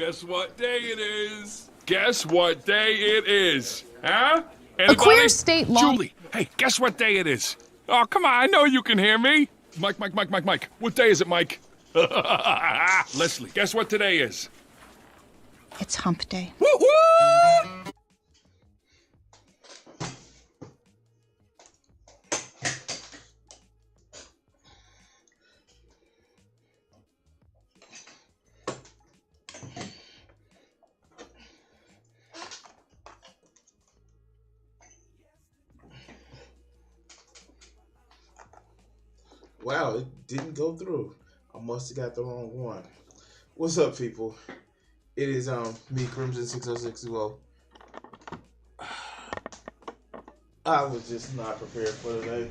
Guess what day it is? Guess what day it is? Huh? Anybody? A queer state law. Julie, hey, guess what day it is? Oh, come on, I know you can hear me. Mike. What day is it, Mike? Leslie, guess what today is? It's Hump Day. Woo woo! Wow, it didn't go through. I must have got the wrong one. What's up, people? It is me, Crimson 6060. I was just not prepared for today.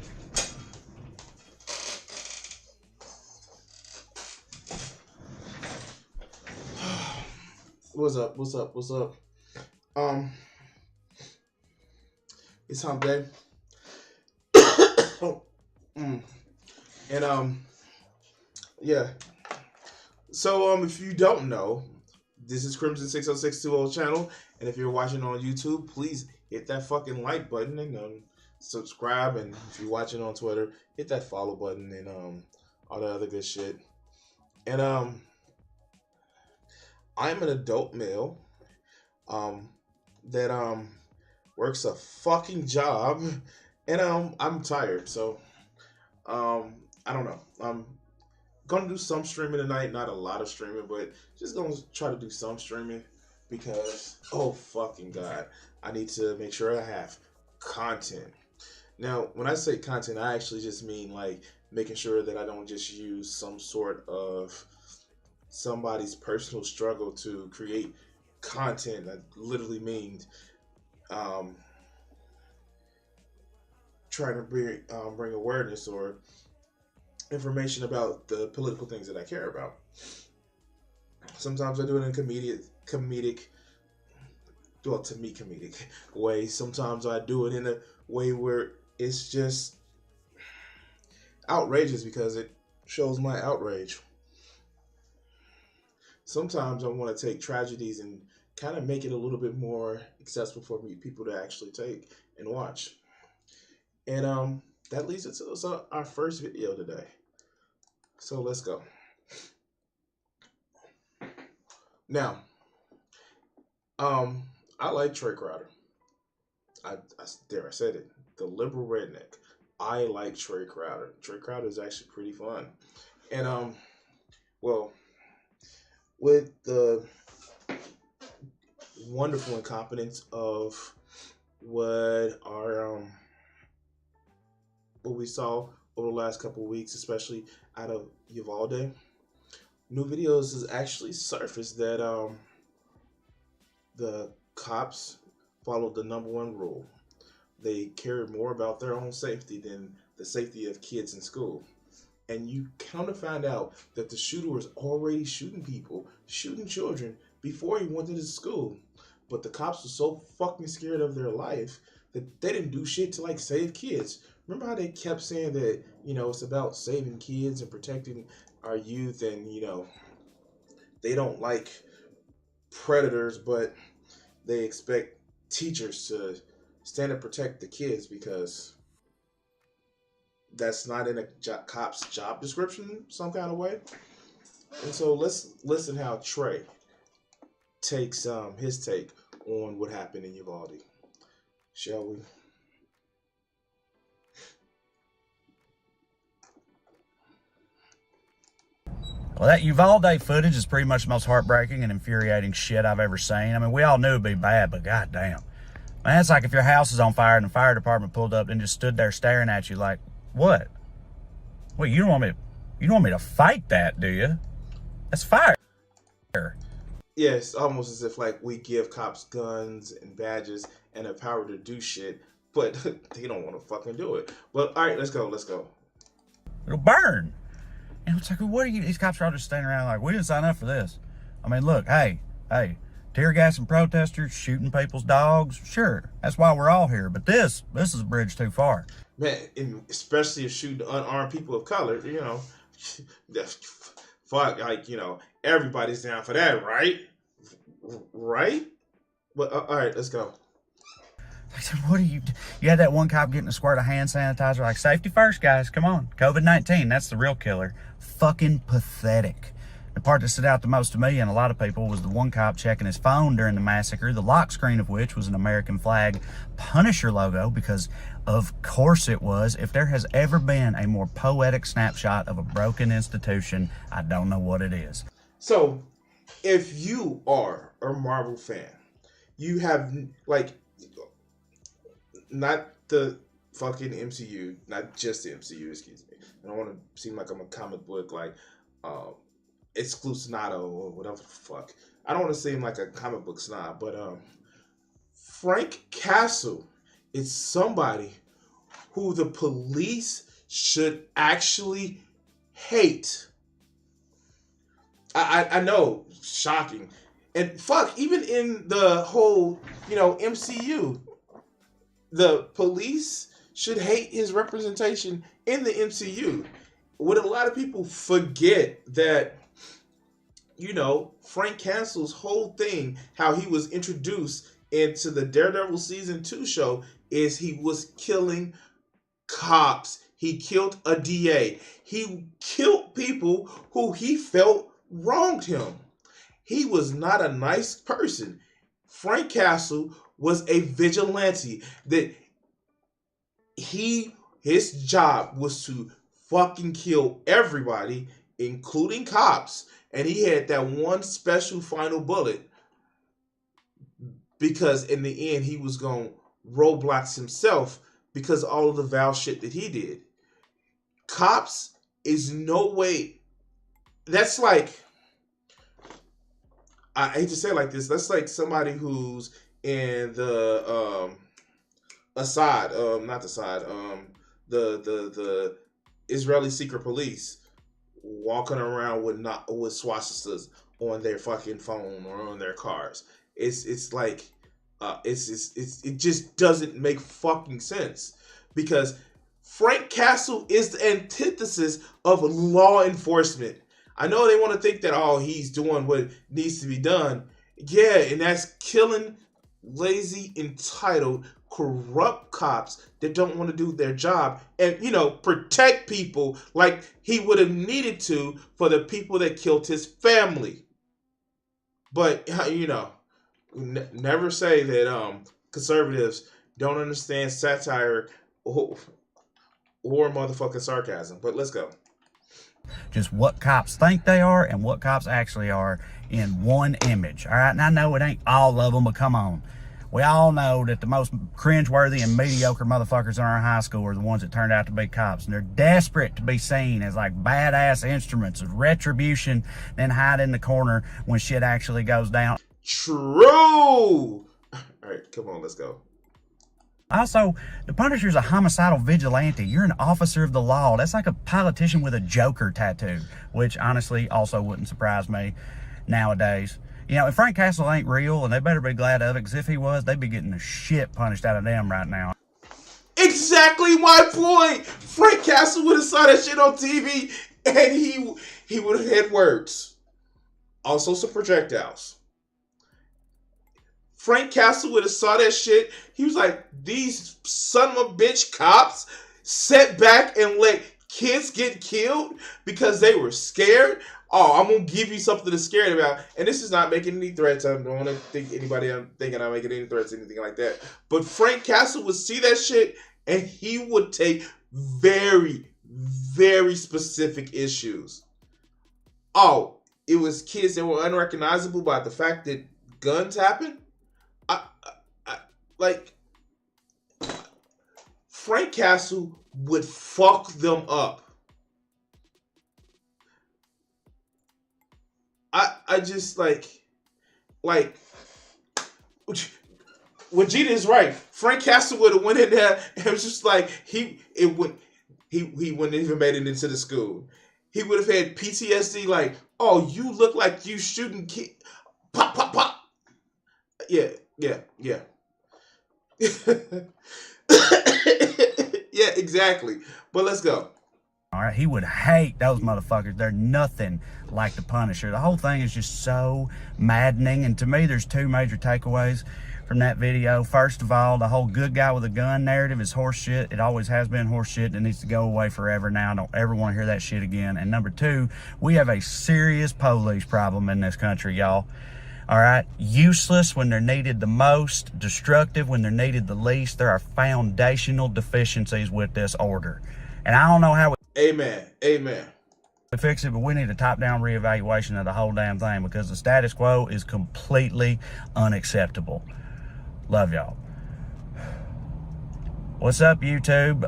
What's up? It's Hump Day. And yeah. So if you don't know, this is Crimson 60620 channel, and if you're watching on YouTube, please hit that fucking like button and subscribe, and if you're watching on Twitter, hit that follow button and all the other good shit. And I'm an adult male that works a fucking job, and I'm tired, so I don't know. I'm gonna do some streaming tonight, not a lot of streaming, but just gonna try to do some streaming because, oh fucking god, I need to make sure I have content. Now, when I say content, I actually just mean like making sure that I don't just use some sort of somebody's personal struggle to create content. That literally means trying to bring awareness or information about the political things that I care about. Sometimes I do it in a comedic way. Sometimes I do it in a way where it's just outrageous because it shows my outrage. Sometimes I want to take tragedies and kind of make it a little bit more accessible for people to actually take and watch. And that leads us to our first video today. So let's go. Now, I like Trey Crowder. I said it. The liberal redneck. I like Trey Crowder. Trey Crowder is actually pretty fun. And well, with the wonderful incompetence of what we saw over the last couple of weeks, especially out of Uvalde, new videos has actually surfaced that the cops followed the #1 rule. They cared more about their own safety than the safety of kids in school. And you kind of find out that the shooter was already shooting people, shooting children, before he went to the school. But the cops were so fucking scared of their life that they didn't do shit to like save kids. Remember how they kept saying that, it's about saving kids and protecting our youth, and, they don't like predators, but they expect teachers to stand and protect the kids because that's not in a cop's job description some kind of way. And so let's listen how Trey takes his take on what happened in Uvalde. Shall we? Well, that Uvalde footage is pretty much the most heartbreaking and infuriating shit I've ever seen. I mean, we all knew it'd be bad, but goddamn. Man, it's like if your house is on fire and the fire department pulled up and just stood there staring at you like, what? Wait, you don't want me to fight that, do you? That's fire. Yes, almost as if like we give cops guns and badges and the power to do shit, but they don't want to fucking do it. But all right, let's go. It'll burn. And it's like, what are you? These cops are all just standing around like, we didn't sign up for this. I mean, look, hey, tear gassing protesters, shooting people's dogs, sure, that's why we're all here. But this is a bridge too far. Man, especially if shooting unarmed people of color, fuck, like, everybody's down for that, right? Right? But all right, let's go. What are you had that one cop getting a squirt of hand sanitizer, like, safety first, guys, come on. COVID-19, that's the real killer. Fucking pathetic. The part that stood out the most to me and a lot of people was the one cop checking his phone during the massacre, the lock screen of which was an American flag Punisher logo, because of course it was. If there has ever been a more poetic snapshot of a broken institution, I don't know what it is. So, if you are a Marvel fan, you have, like, not the fucking MCU, not just the MCU, excuse me. I don't want to seem like I'm a comic book, like, exclusionato or whatever the fuck. I don't want to seem like a comic book snob, but Frank Castle is somebody who the police should actually hate. I know, shocking. And fuck, even in the whole, MCU, the police should hate his representation in the MCU. What a lot of people forget that, Frank Castle's whole thing, how he was introduced into the Daredevil Season 2 show, is he was killing cops. He killed a DA. He killed people who he felt wronged him. He was not a nice person. Frank Castle was a vigilante. That his job was to fucking kill everybody, including cops. And he had that one special final bullet because in the end he was going to roadblocks himself because of all of the vile shit that he did. Cops is no way. That's like, I hate to say it like this, that's like somebody who's in the Assad, not the Assad, the Israeli secret police walking around with swastikas on their fucking phone or on their cars. It's like it just doesn't make fucking sense, because Frank Castle is the antithesis of law enforcement. I know they want to think that, he's doing what needs to be done. Yeah, and that's killing lazy, entitled, corrupt cops that don't want to do their job and, protect people like he would have needed to for the people that killed his family. But, never say that conservatives don't understand satire or motherfucking sarcasm. But let's go. Just what cops think they are and what cops actually are in one image. All right, and I know it ain't all of them, but come on. We all know that the most cringeworthy and mediocre motherfuckers in our high school are the ones that turned out to be cops. And they're desperate to be seen as like badass instruments of retribution, then hide in the corner when shit actually goes down. True! All right, come on, let's go. Also, the Punisher's a homicidal vigilante. You're an officer of the law. That's like a politician with a Joker tattoo, which honestly also wouldn't surprise me nowadays. If Frank Castle ain't real, and they better be glad of it, because if he was, they'd be getting the shit punished out of them right now. Exactly my point! Frank Castle would have saw that shit on TV, and he would have had words. Also some projectiles. Frank Castle would have saw that shit. He was like, these son of a bitch cops sat back and let kids get killed because they were scared. I'm going to give you something to scared about. And this is not making any threats. I don't want to think I'm thinking I'm making any threats, anything like that. But Frank Castle would see that shit and he would take very, very specific issues. It was kids that were unrecognizable by the fact that guns happen? Frank Castle would fuck them up. I just like Vegeta is right. Frank Castle would have went in there and it was just like he wouldn't even made it into the school. He would have had PTSD like, you look like you shooting kid. Pop, pop, pop. Yeah. Yeah, exactly. But let's go. All right, he would hate those motherfuckers. They're nothing like the Punisher. The whole thing is just so maddening. And to me, there's two major takeaways from that video. First of all, the whole good guy with a gun narrative is horse shit. It always has been horse shit. It needs to go away forever now. I don't ever want to hear that shit again. And number two, we have a serious police problem in this country, y'all. All right, useless when they're needed the most, destructive when they're needed the least. There are foundational deficiencies with this order. And I don't know how Amen. Amen. we fix it, but we need a top-down reevaluation of the whole damn thing because the status quo is completely unacceptable. Love y'all. What's up, YouTube?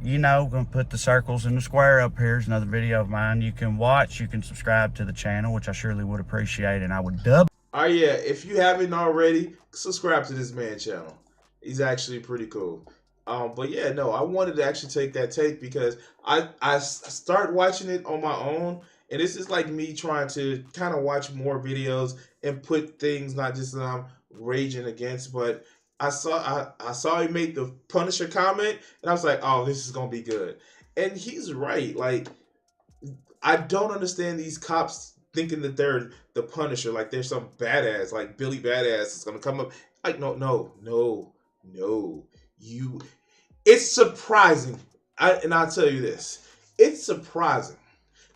You know, gonna put the circles in the square up here. Here's another video of mine. You can watch, you can subscribe to the channel, which I surely would appreciate, and I would dub. Oh yeah, if you haven't already, subscribe to this man's channel. He's actually pretty cool. But yeah, no, I wanted to actually take that take because I start watching it on my own, and this is like me trying to kind of watch more videos and put things not just that I'm raging against, but I saw he made the Punisher comment, and I was like, oh, this is gonna be good. And he's right. Like, I don't understand these cops thinking that they're the Punisher, like they're some badass, like Billy Badass is gonna come up. Like, no. It's surprising, and I'll tell you this. It's surprising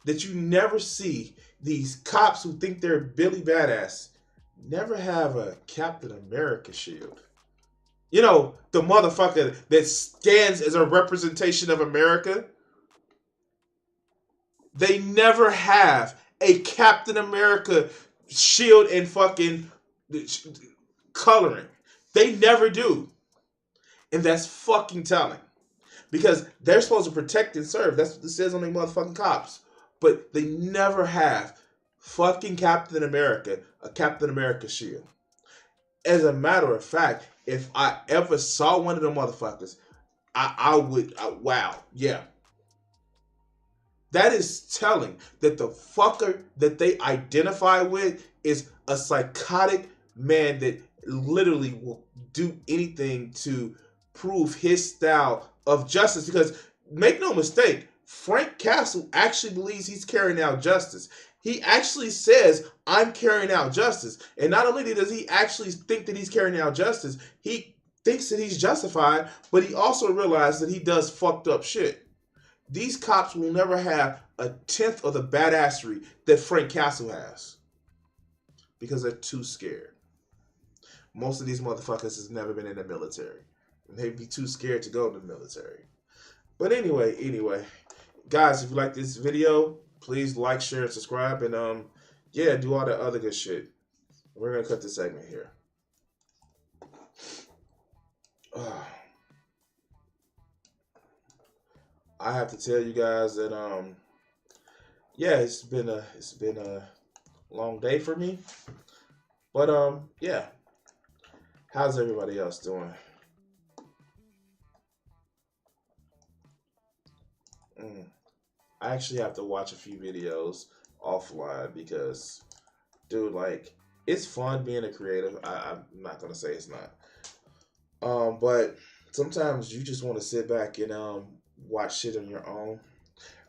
that you never see these cops who think they're Billy Badass never have a Captain America shield. You know, the motherfucker that stands as a representation of America. They never have a Captain America shield and fucking coloring. They never do. And that's fucking telling. Because they're supposed to protect and serve. That's what it says on the motherfucking cops. But they never have fucking Captain America, a Captain America shield. As a matter of fact, if I ever saw one of them motherfuckers, I would, wow, yeah. That is telling that the fucker that they identify with is a psychotic man that literally will do anything to prove his style of justice. Because make no mistake, Frank Castle actually believes he's carrying out justice. He actually says, I'm carrying out justice. And not only does he actually think that he's carrying out justice, he thinks that he's justified, but he also realizes that he does fucked up shit. These cops will never have a tenth of the badassery that Frank Castle has. Because they're too scared. Most of these motherfuckers has never been in the military. And they'd be too scared to go to the military. But anyway. Guys, if you like this video, please like, share, and subscribe. And yeah, do all the other good shit. We're going to cut this segment here. I have to tell you guys that yeah, it's been a long day for me. But yeah. How's everybody else doing? I actually have to watch a few videos offline because, dude, like, it's fun being a creative. I'm not gonna say it's not. But sometimes you just want to sit back and watch shit on your own.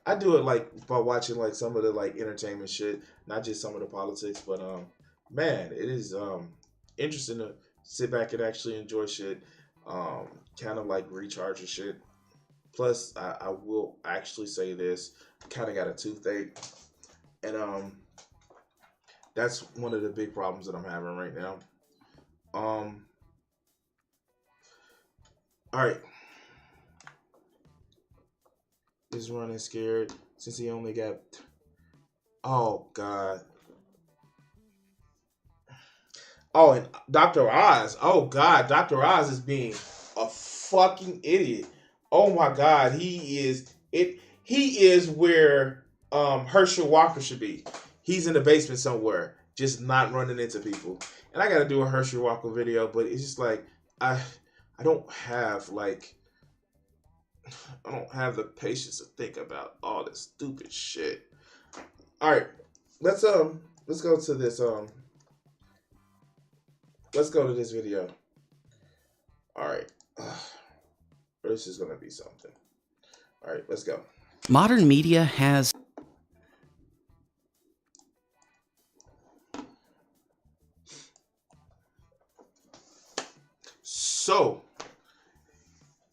I do it like by watching like some of the like entertainment shit, not just some of the politics, but man, it is interesting to sit back and actually enjoy shit, kind of like recharge your shit. Plus, I will actually say this, I kind of got a toothache, and that's one of the big problems that I'm having right now. All right. Is running scared since he only got, oh God. Oh, and Dr. Oz. Oh God, Dr. Oz is being a fucking idiot. Oh my God, he is where Herschel Walker should be. He's in the basement somewhere, just not running into people. And I gotta do a Herschel Walker video, but it's just like I don't have the patience to think about all this stupid shit. All right, let's go to this let's go to this video. All right, this is gonna be something. All right, let's go. Modern media has... So,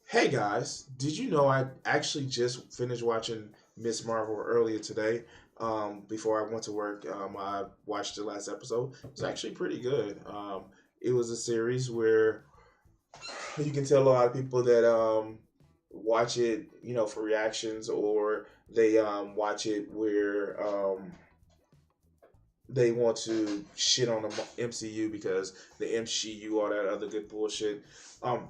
hey guys, did you know I actually just finished watching Miss Marvel earlier today? Before I went to work, I watched the last episode. It was actually pretty good. It was a series where you can tell a lot of people that watch it, for reactions, or they watch it where they want to shit on the MCU because the MCU, all that other good bullshit.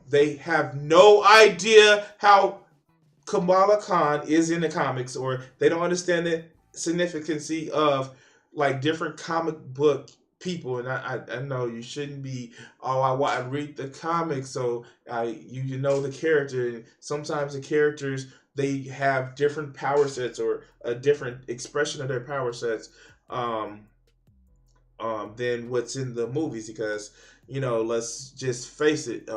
They have no idea how Kamala Khan is in the comics, or they don't understand the significance of like different comic book people. And I know you shouldn't be. Oh, I read the comics, so you know the character. And sometimes the characters, they have different power sets or a different expression of their power sets. Than what's in the movies, because let's just face it,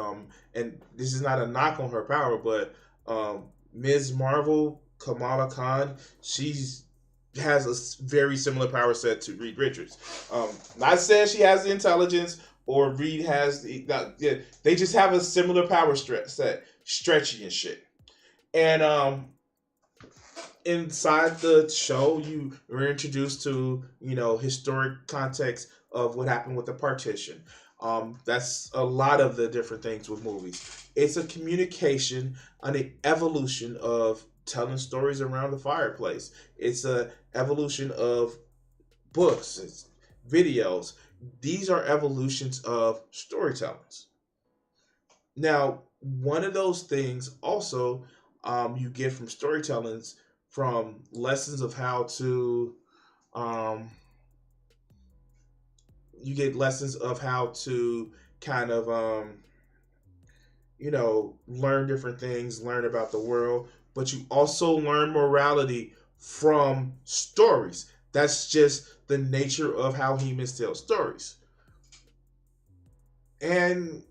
and this is not a knock on her power, but Ms. Marvel, Kamala Khan, she's has a very similar power set to Reed Richards. Not saying she has the intelligence or Reed has they just have a similar power set, stretchy and shit. And inside the show, you were introduced to historic context of what happened with the partition. That's a lot of the different things with movies. It's a communication, an evolution of telling stories around the fireplace. It's a evolution of books, it's videos. These are evolutions of storytellings. Now, one of those things also you get from storytellings, from lessons of how to you get lessons of how to kind of learn different things, learn about the world, but you also learn morality from stories. That's just the nature of how humans tell stories. And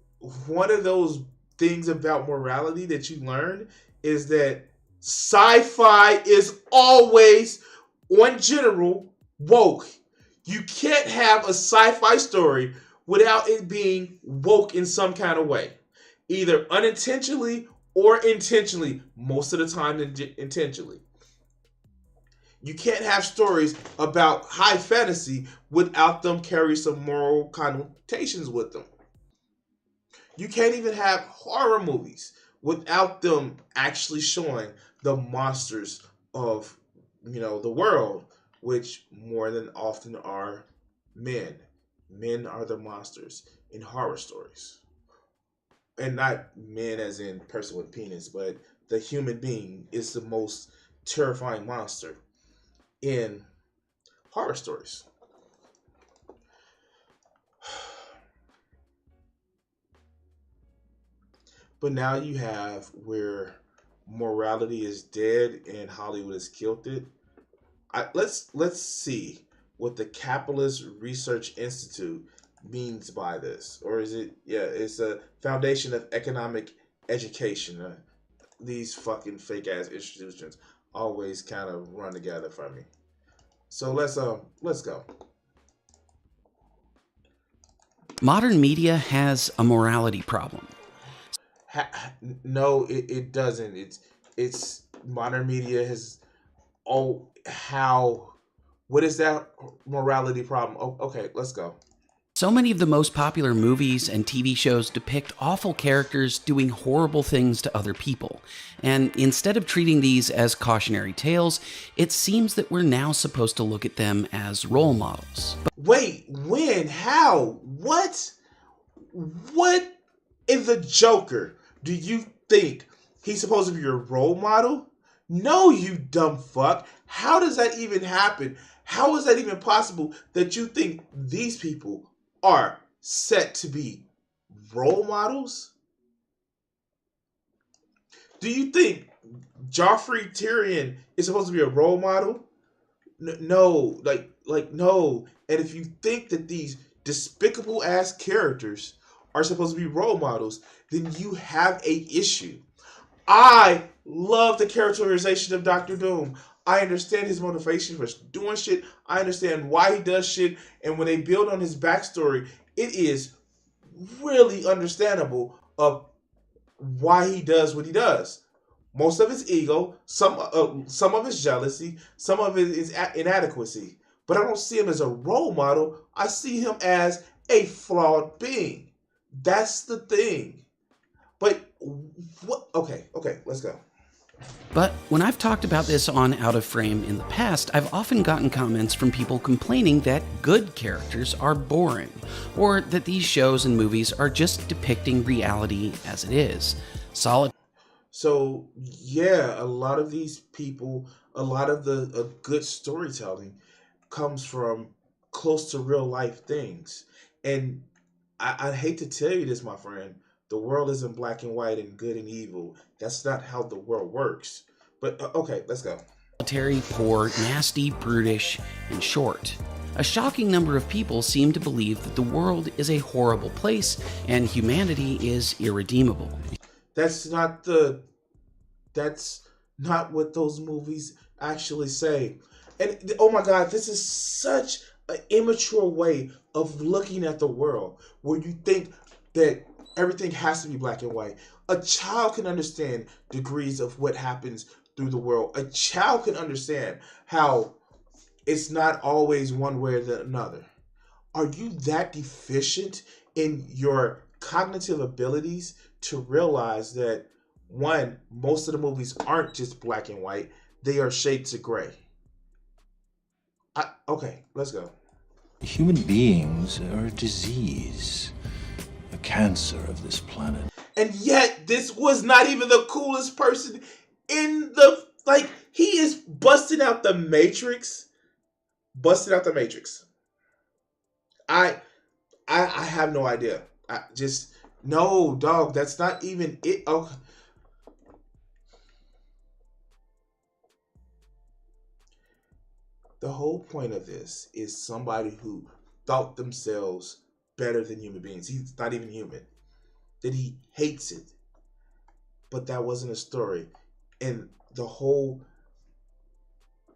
one of those things about morality that you learn is that sci-fi is always, on general, woke. You can't have a sci-fi story without it being woke in some kind of way, either unintentionally or intentionally. Most of the time, intentionally. You can't have stories about high fantasy without them carry some moral connotations with them. You can't even have horror movies without them actually showing the monsters of the world, which more than often are men. Men are the monsters in horror stories. And not men as in person with penis, but the human being is the most terrifying monster in horror stories. But now you have where morality is dead and Hollywood has killed it. Let's see what the Capitalist Research Institute means by this, or is it? Yeah, it's a foundation of economic education. These fucking fake ass institutions always kind of run together for me. So let's go. Modern media has a morality problem. No, it doesn't. It's modern media has. Oh, how? What is that morality problem? Oh, okay, let's go. So many of the most popular movies and TV shows depict awful characters doing horrible things to other people. And instead of treating these as cautionary tales, it seems that we're now supposed to look at them as role models. Wait, when? How? What? What in the Joker do you think he's supposed to be your role model? No, you dumb fuck. How does that even happen? How is that even possible that you think these people are set to be role models? Do you think Joffrey Tyrion is supposed to be a role model? No, no. And if you think that these despicable ass characters are supposed to be role models, then you have a issue. I love the characterization of Doctor Doom. I understand his motivation for doing shit. I understand why he does shit. And when they build on his backstory, it is really understandable of why he does what he does. Most of his ego, some of his jealousy, some of it is inadequacy. But I don't see him as a role model. I see him as a flawed being. That's the thing. But what? Okay, let's go. But when I've talked about this on Out of Frame in the past, I've often gotten comments from people complaining that good characters are boring, or that these shows and movies are just depicting reality as it is. So yeah, a lot of these people, a lot of the good storytelling comes from close to real life things. And I hate to tell you this, my friend, the world isn't black and white and good and evil. That's not how the world works. But okay, let's go. Solitary, poor, nasty, brutish, and short. A shocking number of people seem to believe that the world is a horrible place and humanity is irredeemable. That's not what those movies actually say. And oh my God, this is such an immature way of looking at the world, where you think that everything has to be black and white. A child can understand degrees of what happens through the world. A child can understand how it's not always one way or the another. Are you that deficient in your cognitive abilities to realize that, one, most of the movies aren't just black and white, they are shades of gray? Okay, let's go. Human beings are a disease, a cancer of this planet. And yet, this was not even the coolest person in the, like, he is busting out the Matrix. Busting out the Matrix. I have no idea. No, dog, that's not even it. Oh. The whole point of this is somebody who thought themselves better than human beings. He's not even human. That he hates it. But that wasn't a story. And the whole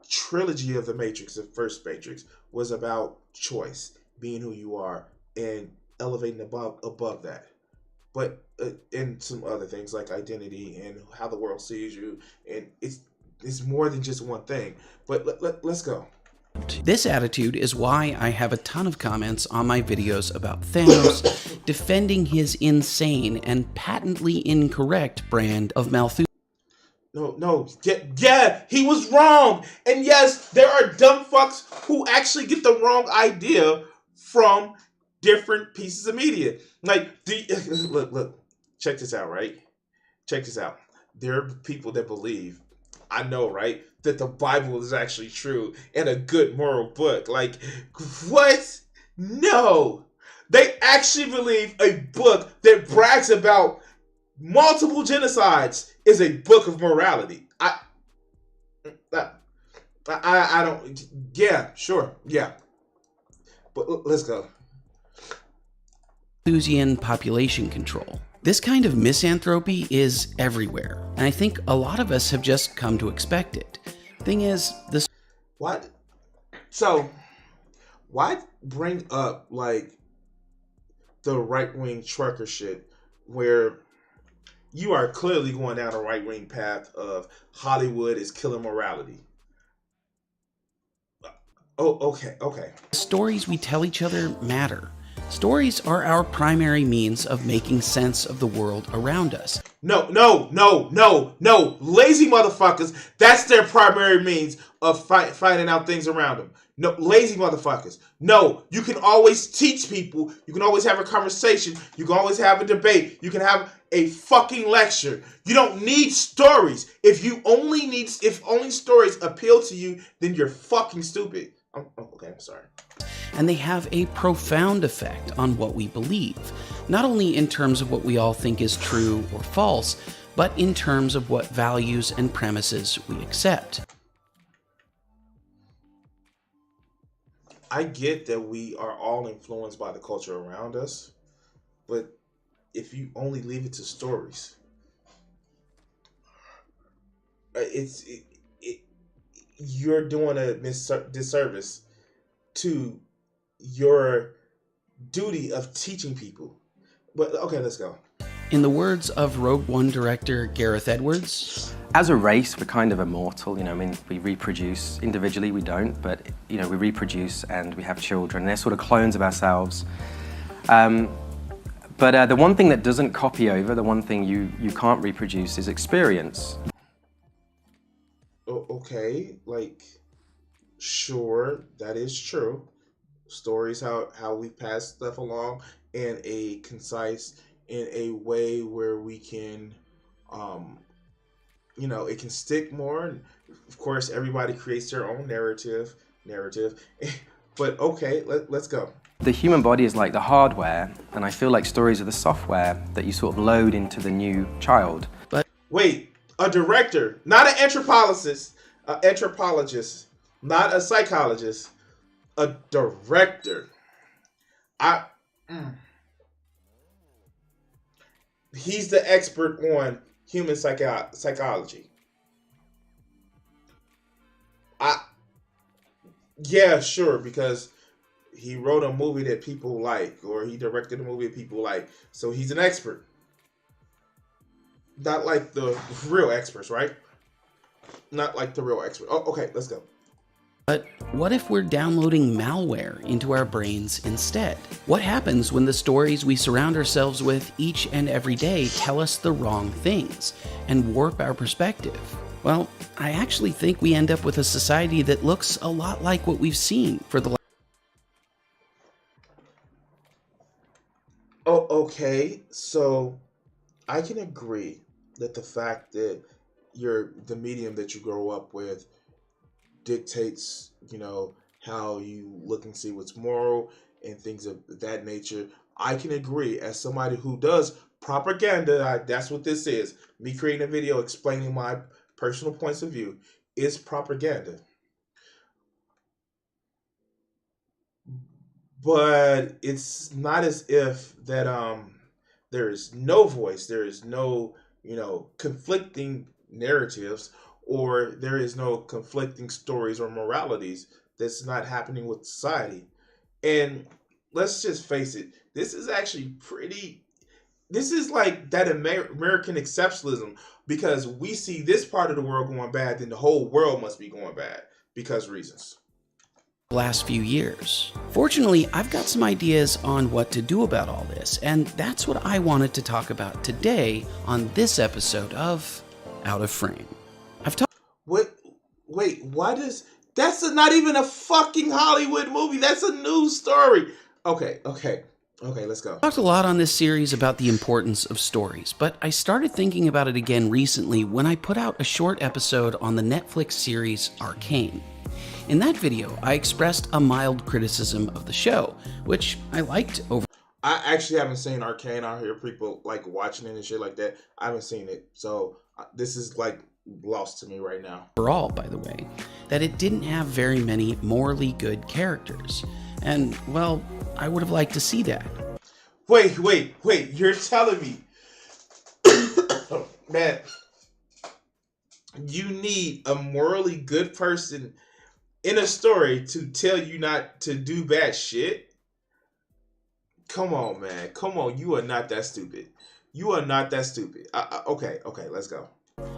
trilogy of the Matrix, the first Matrix, was about choice, being who you are, and elevating above that. But and some other things like identity and how the world sees you, and it's more than just one thing. But let's go. This attitude is why I have a ton of comments on my videos about Thanos defending his insane and patently incorrect brand of Malthusianism. No, yeah, he was wrong. And yes, there are dumb fucks who actually get the wrong idea from different pieces of media. Like, look, check this out, right? Check this out. There are people that believe, I know, right, that the Bible is actually true and a good moral book. Like, what? No. They actually believe a book that brags about multiple genocides is a book of morality. I don't. Yeah, sure, yeah. But let's go. Malthusian population control. This kind of misanthropy is everywhere, and I think a lot of us have just come to expect it. Thing is, this. What? So, why bring up, like, the right-wing trucker shit where you are clearly going down a right-wing path of Hollywood is killing morality? Oh, okay. The stories we tell each other matter. Stories are our primary means of making sense of the world around us. No. Lazy motherfuckers, that's their primary means of finding out things around them. No, lazy motherfuckers. No, you can always teach people. You can always have a conversation. You can always have a debate. You can have a fucking lecture. You don't need stories. If only stories appeal to you, then you're fucking stupid. Okay, I'm sorry. And they have a profound effect on what we believe, not only in terms of what we all think is true or false, but in terms of what values and premises we accept. I get that we are all influenced by the culture around us, but if you only leave it to stories, you're doing a disservice to your duty of teaching people. But okay, let's go. In the words of Rogue One director Gareth Edwards, as a race, we're kind of immortal, I mean, we reproduce. Individually, we don't, but, we reproduce and we have children. They're sort of clones of ourselves. But the one thing that doesn't copy over, the one thing you can't reproduce is experience. Okay, like, sure, that is true. Stories, how we pass stuff along in a concise, in a way where we can, it can stick more. Of course, everybody creates their own narrative. But okay, let's go. The human body is like the hardware, and I feel like stories are the software that you sort of load into the new child. but Wait, a director, not an anthropologist, not a psychologist, a director. He's the expert on human psychology. Yeah, sure, because he wrote a movie that people like, or he directed a movie that people like, so he's an expert. Not like the real experts, right? Not like the real expert. Oh, okay, let's go. But what if we're downloading malware into our brains instead? What happens when the stories we surround ourselves with each and every day tell us the wrong things and warp our perspective? Well, I actually think we end up with a society that looks a lot like what we've seen for the Oh, okay. So I can agree that the fact that the medium that you grow up with dictates, how you look and see what's moral and things of that nature. I can agree as somebody who does propaganda. That's what this is. Me creating a video explaining my personal points of view is propaganda. But it's not as if that there is no voice, there is no, conflicting narratives, or there is no conflicting stories or moralities that's not happening with society. And let's just face it, this is actually this is like that American exceptionalism, because we see this part of the world going bad, then the whole world must be going bad because reasons. last few years. Fortunately, I've got some ideas on what to do about all this, and that's what I wanted to talk about today on this episode of Out of Frame. Wait, that's not even a fucking Hollywood movie. That's a news story. Okay, let's go. I've talked a lot on this series about the importance of stories, but I started thinking about it again recently when I put out a short episode on the Netflix series Arcane. In that video, I expressed a mild criticism of the show, which I liked over. I actually haven't seen Arcane. I hear people like watching it and shit like that. I haven't seen it, so this is like lost to me right now. Overall, by the way, that it didn't have very many morally good characters. And, well, I would have liked to see that. Wait, you're telling me, man, you need a morally good person in a story to tell you not to do bad shit? Come on, man. Come on. You are not that stupid. Okay, let's go.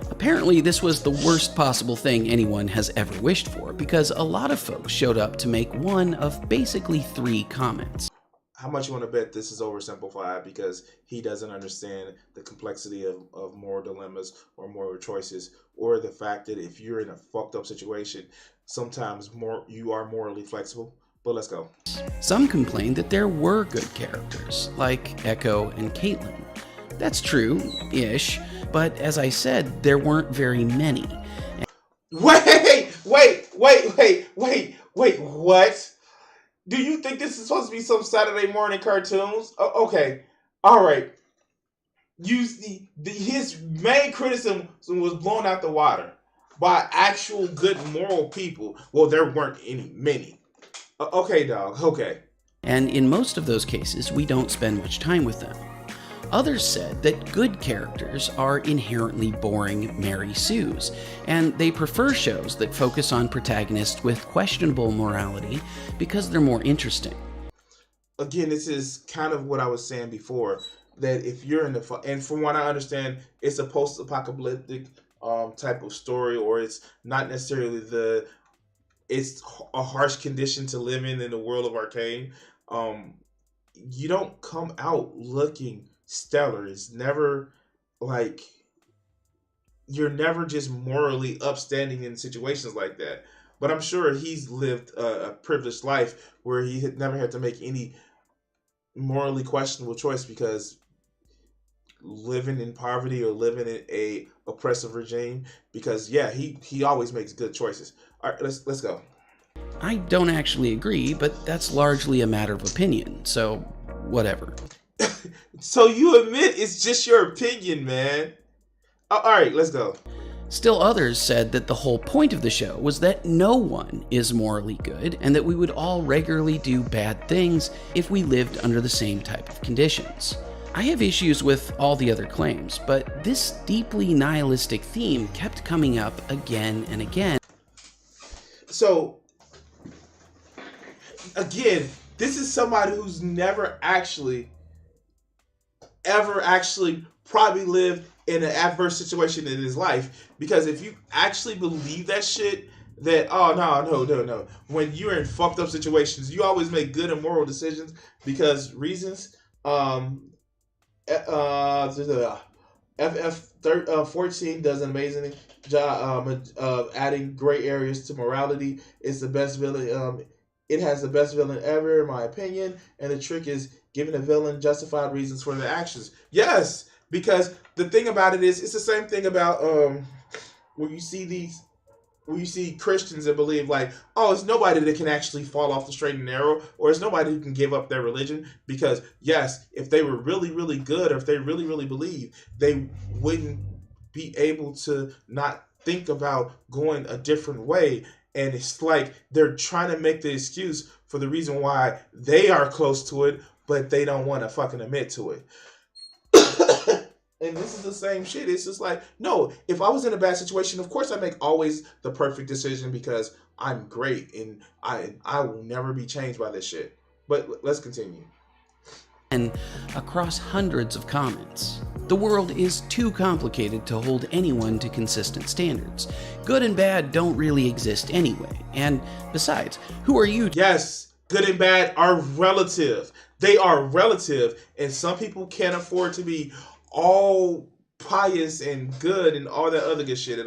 Apparently, this was the worst possible thing anyone has ever wished for, because a lot of folks showed up to make one of basically 3 comments. How much you want to bet this is oversimplified because he doesn't understand the complexity of moral dilemmas or moral choices, or the fact that if you're in a fucked up situation, sometimes you are morally flexible. But let's go. Some complained that there were good characters, like Echo and Caitlyn. That's true-ish, but as I said, there weren't very many. Wait, what? Do you think this is supposed to be some Saturday morning cartoons? Okay, all right. His main criticism was blown out the water by actual good moral people. Well, there weren't many. Okay, dog, okay. And in most of those cases, we don't spend much time with them. Others said that good characters are inherently boring Mary Sues, and they prefer shows that focus on protagonists with questionable morality because they're more interesting. Again, this is kind of what I was saying before, that if you're in the, and from what I understand, it's a post-apocalyptic type of story, or it's not necessarily it's a harsh condition to live in the world of Arcane. You don't come out looking stellar. It's never like, you're never just morally upstanding in situations like that. But I'm sure he's lived a privileged life where he had never had to make any morally questionable choice, because living in poverty or living in a oppressive regime, because yeah, he always makes good choices. All right, let's go. I don't actually agree, but that's largely a matter of opinion, so whatever. So you admit it's just your opinion, man. All right, let's go. Still others said that the whole point of the show was that no one is morally good and that we would all regularly do bad things if we lived under the same type of conditions. I have issues with all the other claims, but this deeply nihilistic theme kept coming up again and again. So, again, this is somebody who's never ever actually probably lived in an adverse situation in his life. Because if you actually believe that shit, that, oh, no. When you're in fucked up situations, you always make good and moral decisions because reasons. FF14 does an amazing job of adding gray areas to morality. It's the best villain. It has the best villain ever, in my opinion. And the trick is giving a villain justified reasons for their actions. Yes, because the thing about it is, it's the same thing about when you see Christians that believe like, oh, it's nobody that can actually fall off the straight and narrow, or it's nobody who can give up their religion, because yes, if they were really, really good, or if they really, really believe, they wouldn't be able to not think about going a different way. And it's like they're trying to make the excuse for the reason why they are close to it, but they don't want to fucking admit to it. And this is the same shit. It's just like, no, if I was in a bad situation, of course I make always the perfect decision because I'm great and I will never be changed by this shit. But let's continue. And across hundreds of comments, the world is too complicated to hold anyone to consistent standards. Good and bad don't really exist anyway. And besides, who are you? Yes, good and bad are relative. They are relative, and some people can't afford to be all pious and good and all that other good shit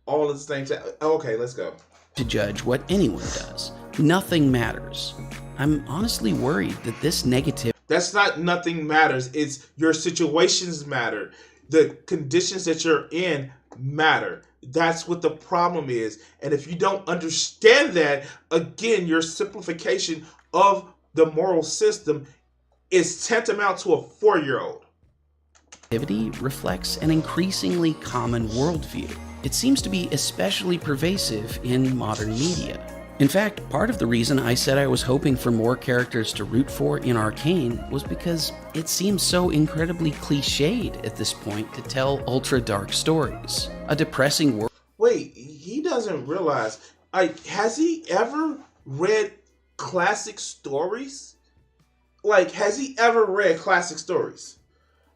all at the same time. Okay, let's go. To judge what anyone does. Nothing matters. I'm honestly worried that this negative. That's not nothing matters. It's your situations matter. The conditions that you're in matter. That's what the problem is. And if you don't understand that, again, your simplification of the moral system is tantamount to a 4-year-old. Reflects an increasingly common worldview. It seems to be especially pervasive in modern media. In fact, part of the reason I said I was hoping for more characters to root for in Arcane was because it seems so incredibly cliched at this point to tell ultra-dark stories. A depressing world. Wait, he doesn't realize. Has he ever read classic stories? Like, has he ever read classic stories?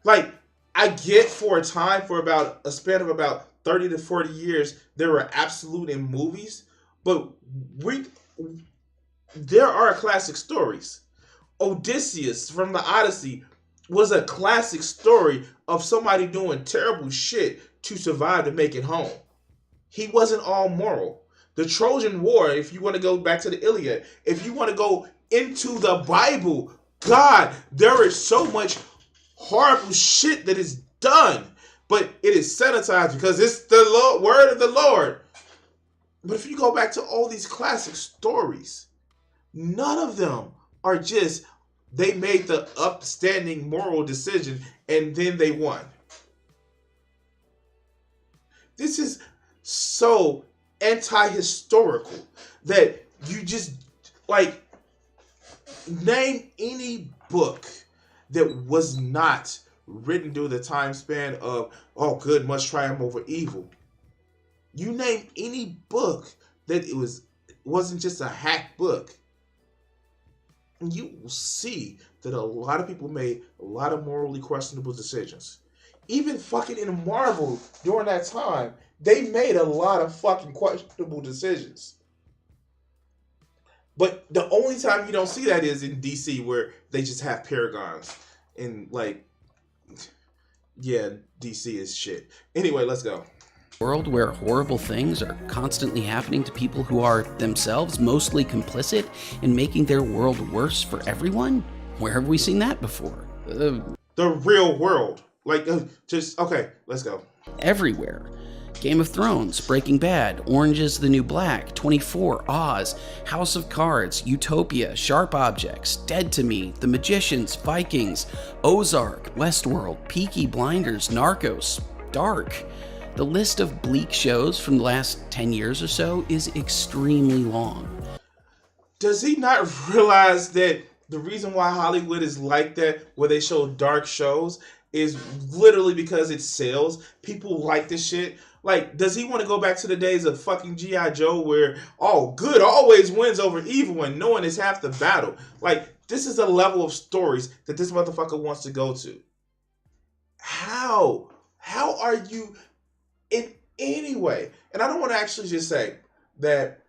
Like, I get for a time, for about a span of about 30 to 40 years, there were absolute in movies, but there are classic stories. Odysseus from the Odyssey was a classic story of somebody doing terrible shit to survive to make it home. He wasn't all moral. The Trojan War, if you want to go back to the Iliad, if you want to go into the Bible, God, there is so much horrible shit that is done, but it is sanitized because it's the word of the Lord. But if you go back to all these classic stories, none of them are just, they made the upstanding moral decision and then they won. This is so anti-historical that you just, like, name any book that was not written during the time span of, oh, good must triumph over evil. You name any book that wasn't just a hack book, and you will see that a lot of people made a lot of morally questionable decisions. Even fucking in Marvel during that time, they made a lot of fucking questionable decisions. But the only time you don't see that is in DC, where they just have paragons. And, like, yeah, DC is shit. Anyway, let's go. World where horrible things are constantly happening to people who are themselves mostly complicit in making their world worse for everyone? Where have we seen that before? The real world. Like, okay, let's go. Everywhere. Game of Thrones, Breaking Bad, Orange is the New Black, 24, Oz, House of Cards, Utopia, Sharp Objects, Dead to Me, The Magicians, Vikings, Ozark, Westworld, Peaky Blinders, Narcos, Dark. The list of bleak shows from the last 10 years or so is extremely long. Does he not realize that the reason why Hollywood is like that, where they show dark shows, is literally because it sells? People like this shit. Like, does he want to go back to the days of fucking G.I. Joe where, oh, good always wins over evil and knowing is half the battle? Like, this is the level of stories that this motherfucker wants to go to. How? How are you in any way? And I don't want to actually just say that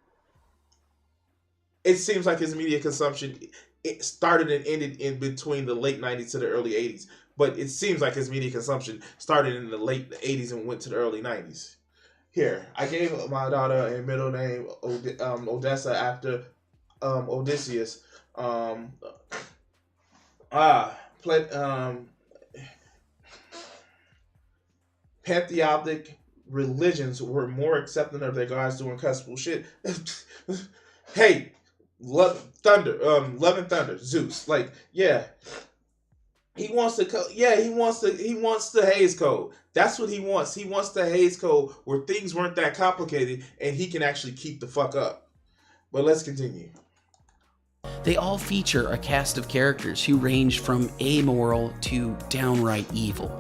it seems like his media consumption, it started and ended in between the late 90s to the early 80s. But it seems like his media consumption started in the late 80s and went to the early 90s. Here, I gave my daughter a middle name, Odessa, after Odysseus. Pantheistic religions were more accepting of their gods doing cussful shit. Hey, love and thunder, Zeus. Like, yeah. He wants the Hays Code. That's what he wants. He wants the Hays Code where things weren't that complicated and he can actually keep the fuck up. But let's continue. They all feature a cast of characters who range from amoral to downright evil.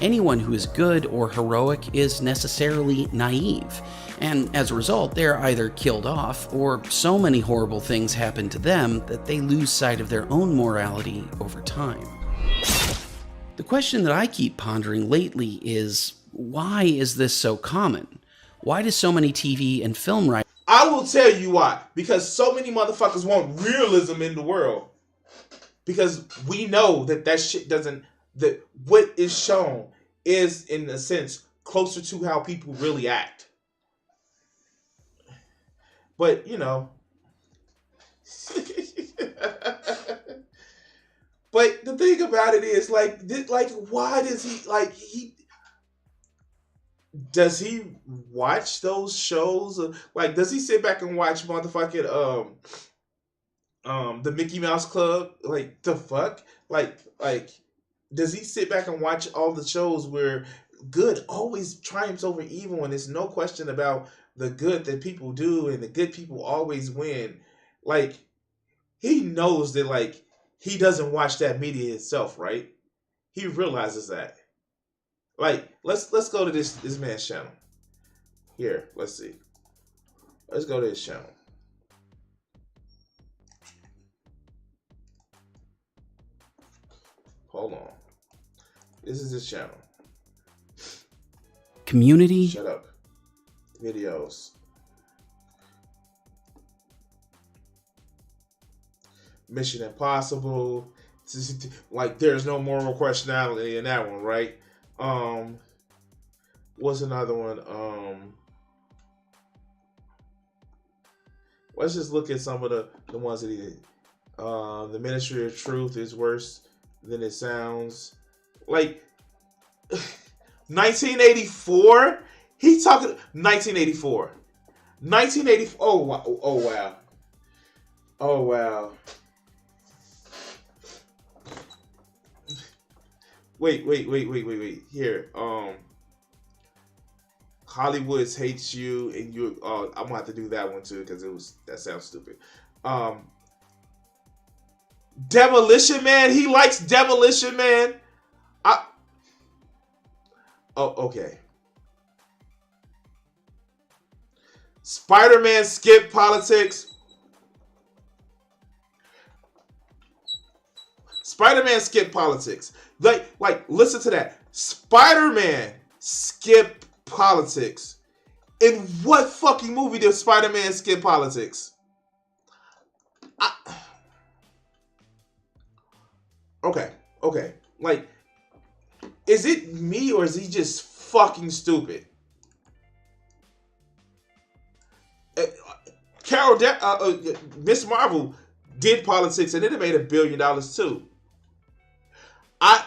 Anyone who is good or heroic is necessarily naive, and as a result, they're either killed off or so many horrible things happen to them that they lose sight of their own morality over time. The question that I keep pondering lately is, why is this so common? Why do so many TV and film writers... I will tell you why. Because so many motherfuckers want realism in the world. Because we know that shit doesn't... That what is shown is, in a sense, closer to how people really act. But, you know... But the thing about it is, why does does he watch those shows? Like, does he sit back and watch motherfucking the Mickey Mouse Club? Like, the fuck? Like, does he sit back and watch all the shows where good always triumphs over evil and there's no question about the good that people do and the good people always win? Like, he knows that, like, he doesn't watch that media itself, right? He realizes that. Like, let's go to this man's channel. Here, let's see. Let's go to his channel. Hold on. This is his channel. Community. Shut up. Videos. Mission Impossible. Like, there's no moral questionality in that one, right? What's another one? Let's just look at some of the ones that he did. The Ministry of Truth is worse than it sounds. Like, 1984? He talking 1984. 1984. Oh wow. Oh wow. Oh wow. Wait. Here. Hollywood hates you, and you. I'm gonna have to do that one too because that sounds stupid. Demolition Man. He likes Demolition Man. Oh, okay. Spider-Man skipped politics. Spider-Man skipped politics. Like, listen to that. Spider-Man skipped politics. In what fucking movie did Spider-Man skip politics? Okay. Like, is it me or is he just fucking stupid? Miss Marvel did politics and it made $1 billion too. I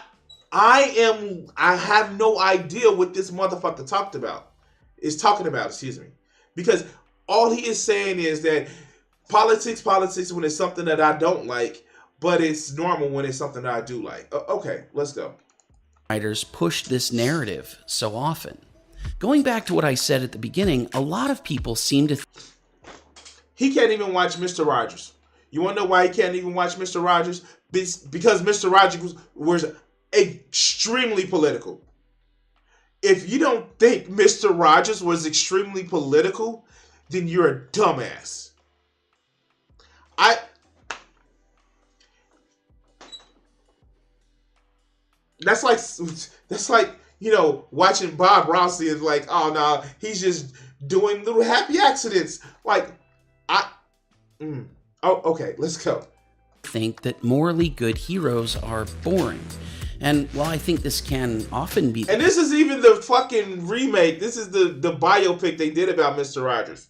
have no idea what this motherfucker talking about. Excuse me. Because all he is saying is that politics when it's something that I don't like, but it's normal when it's something that I do like. Okay, let's go. Writers push this narrative so often. Going back to what I said at the beginning, a lot of people seem to he can't even watch Mr. Rogers. You want to know why he can't even watch Mr. Rogers? Because Mr. Rogers was extremely political. If you don't think Mr. Rogers was extremely political, then you're a dumbass. That's like watching Bob Rossi is like, oh no, he's just doing little happy accidents. Like, okay, let's go. think that morally good heroes are boring. And while I think this can often be... And this is even the fucking remake. This is the biopic they did about Mr. Rogers.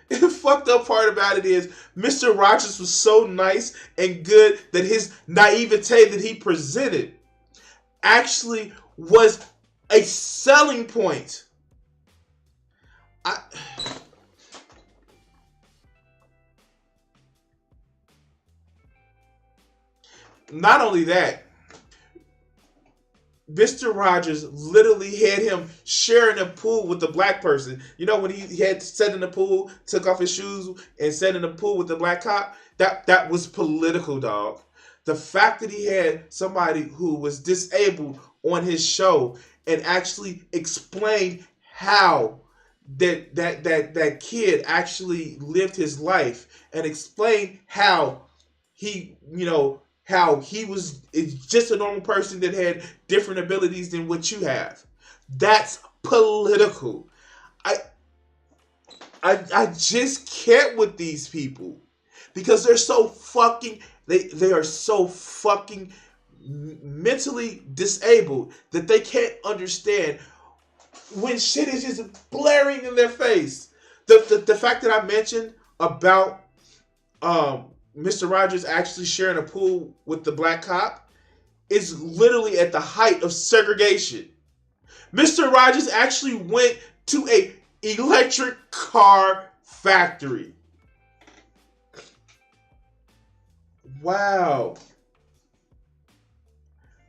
The fucked up part about it is Mr. Rogers was so nice and good that his naivete that he presented actually was a selling point. Not only that, Mr. Rogers literally had him sharing a pool with the black person. You know when he had sat in the pool, took off his shoes, and sat in the pool with the black cop? That was political, dog. The fact that he had somebody who was disabled on his show and actually explained how that kid actually lived his life and explained how he, how he was just a normal person that had different abilities than what you have. That's political. I just can't with these people because they're so fucking they are so fucking mentally disabled that they can't understand when shit is just blaring in their face. The fact that I mentioned about Mr. Rogers actually sharing a pool with the black cop is literally at the height of segregation. Mr. Rogers actually went to a electric car factory. Wow.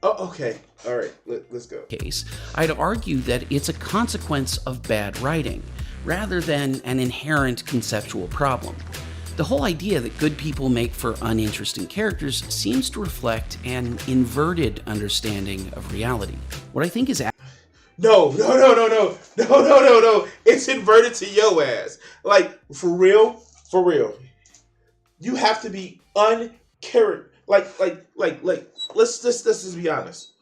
Oh, okay. All right. Let's go. Case, I'd argue that it's a consequence of bad writing, rather than an inherent conceptual problem. The whole idea that good people make for uninteresting characters seems to reflect an inverted understanding of reality. What I think is... No. It's inverted to your ass. Like, for real. You have to be uncharacter. Let's just be honest.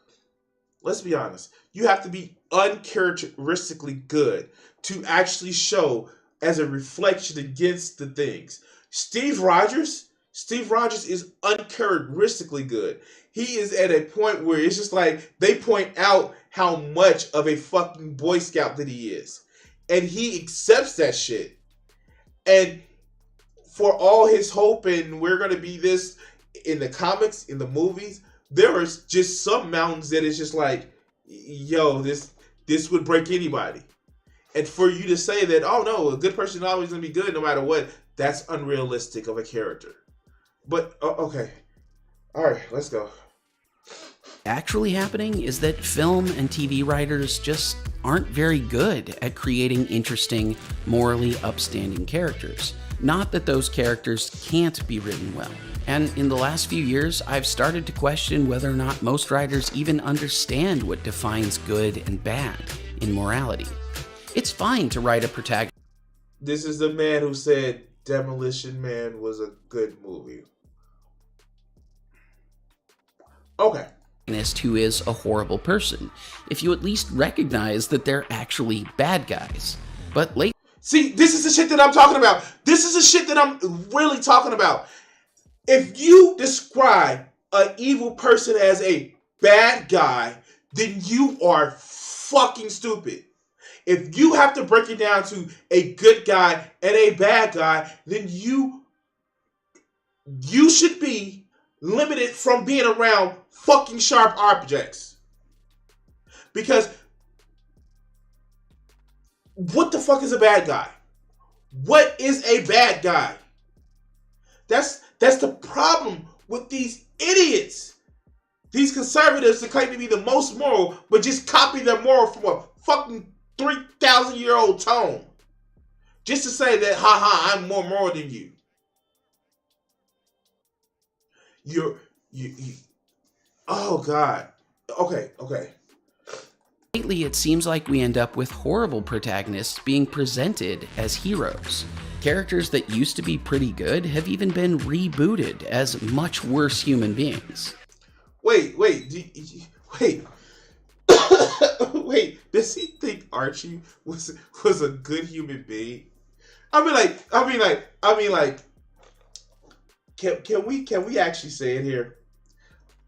Let's be honest. You have to be uncharacteristically good to actually show as a reflection against the things. Steve Rogers is uncharacteristically good. He is at a point where it's just like they point out how much of a fucking Boy Scout that he is. And he accepts that shit. And for all his hope and we're going to be this in the comics, in the movies, there are just some mountains that is just like, yo, this would break anybody. And for you to say that, oh no, a good person is always going to be good no matter what, that's unrealistic of a character. But, okay. All right, let's go. Actually happening is that film and TV writers just aren't very good at creating interesting, morally upstanding characters. Not that those characters can't be written well. And in the last few years, I've started to question whether or not most writers even understand what defines good and bad in morality. It's fine to write a protagonist. This is the man who said Demolition Man was a good movie. Okay. Who is a horrible person, if you at least recognize that they're actually bad guys. But lately, see, this is the shit that I'm talking about. This is the shit that I'm really talking about. If you describe an evil person as a bad guy, then you are fucking stupid. If you have to break it down to a good guy and a bad guy, then you should be limited from being around fucking sharp objects. Because what the fuck is a bad guy? What is a bad guy? That's the problem with these idiots. These conservatives that claim to be the most moral, but just copy their moral from a fucking 3,000-year-old tone. Just to say that, haha, I'm more moral than you. You. Oh, God. Okay. lately it seems like we end up with horrible protagonists being presented as heroes. Characters that used to be pretty good have even been rebooted as much worse human beings. Wait. Wait, does he think Archie was a good human being? I mean like, can we actually say it here?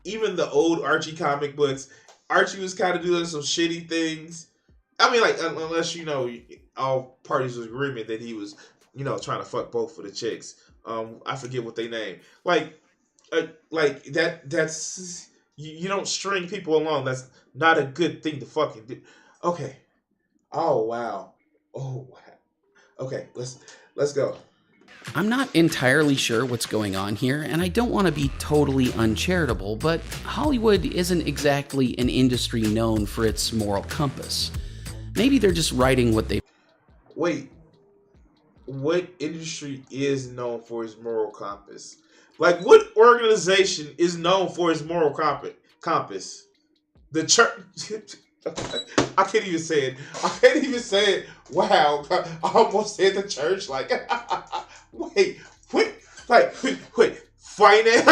Even the old Archie comic books, Archie was kind of doing some shitty things. I mean, like, unless, you know, all parties was agreement that he was, you know, trying to fuck both of the chicks. I forget what they name. Like that's you don't string people along. That's not a good thing to fucking do. Okay. Oh wow. Okay, let's go. I'm not entirely sure what's going on here, and I don't want to be totally uncharitable, but Hollywood isn't exactly an industry known for its moral compass. Maybe they're just writing what they... Wait, what industry is known for its moral compass? Like, what organization is known for its moral compass? The church... I can't even say it. Wow, I almost said the church. Like, wait. Finance.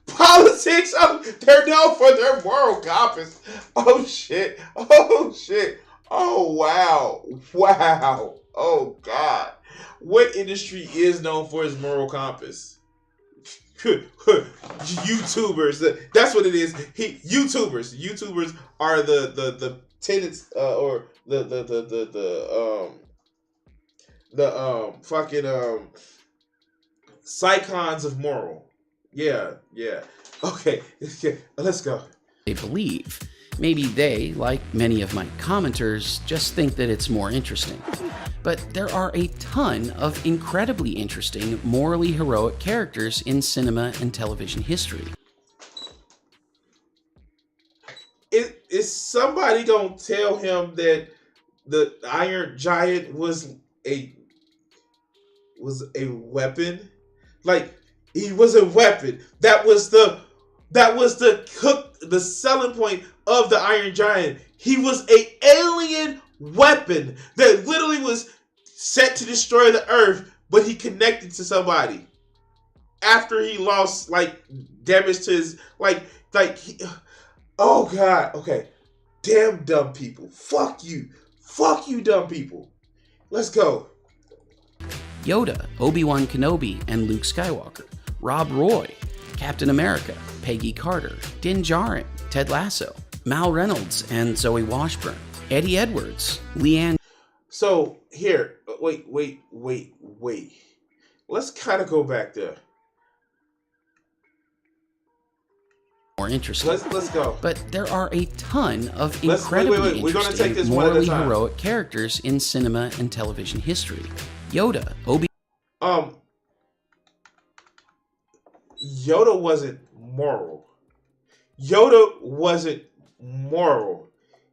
Politics. They're known for their moral compass. Oh shit. Oh wow. Oh god. What industry is known for its moral compass? YouTubers. That's what it is. YouTubers are the tenants or the fucking psychons of moral. Yeah. Okay, let's go. they believe. Maybe they, like many of my commenters, just think that it's more interesting. But there are a ton of incredibly interesting, morally heroic characters in cinema and television history. Is somebody gonna tell him that the Iron Giant was a weapon? Like, he was a weapon. That was the selling point of the Iron Giant. He was a alien weapon that literally was set to destroy the Earth, but he connected to somebody after he lost, like, damage to his, oh god. Okay, damn dumb people. Fuck you dumb people. Let's go. Yoda, Obi-Wan Kenobi, and Luke Skywalker. Rob Roy, Captain America, Peggy Carter, Din Djarin, Ted Lasso, Mal Reynolds and Zoe Washburn, Eddie Edwards, Leanne. So here, wait. Let's kind of go back there. More interesting. Let's go. But there are a ton of incredibly We're gonna take this interesting, one at a morally time. heroic characters in cinema and television history. Yoda, Yoda wasn't moral.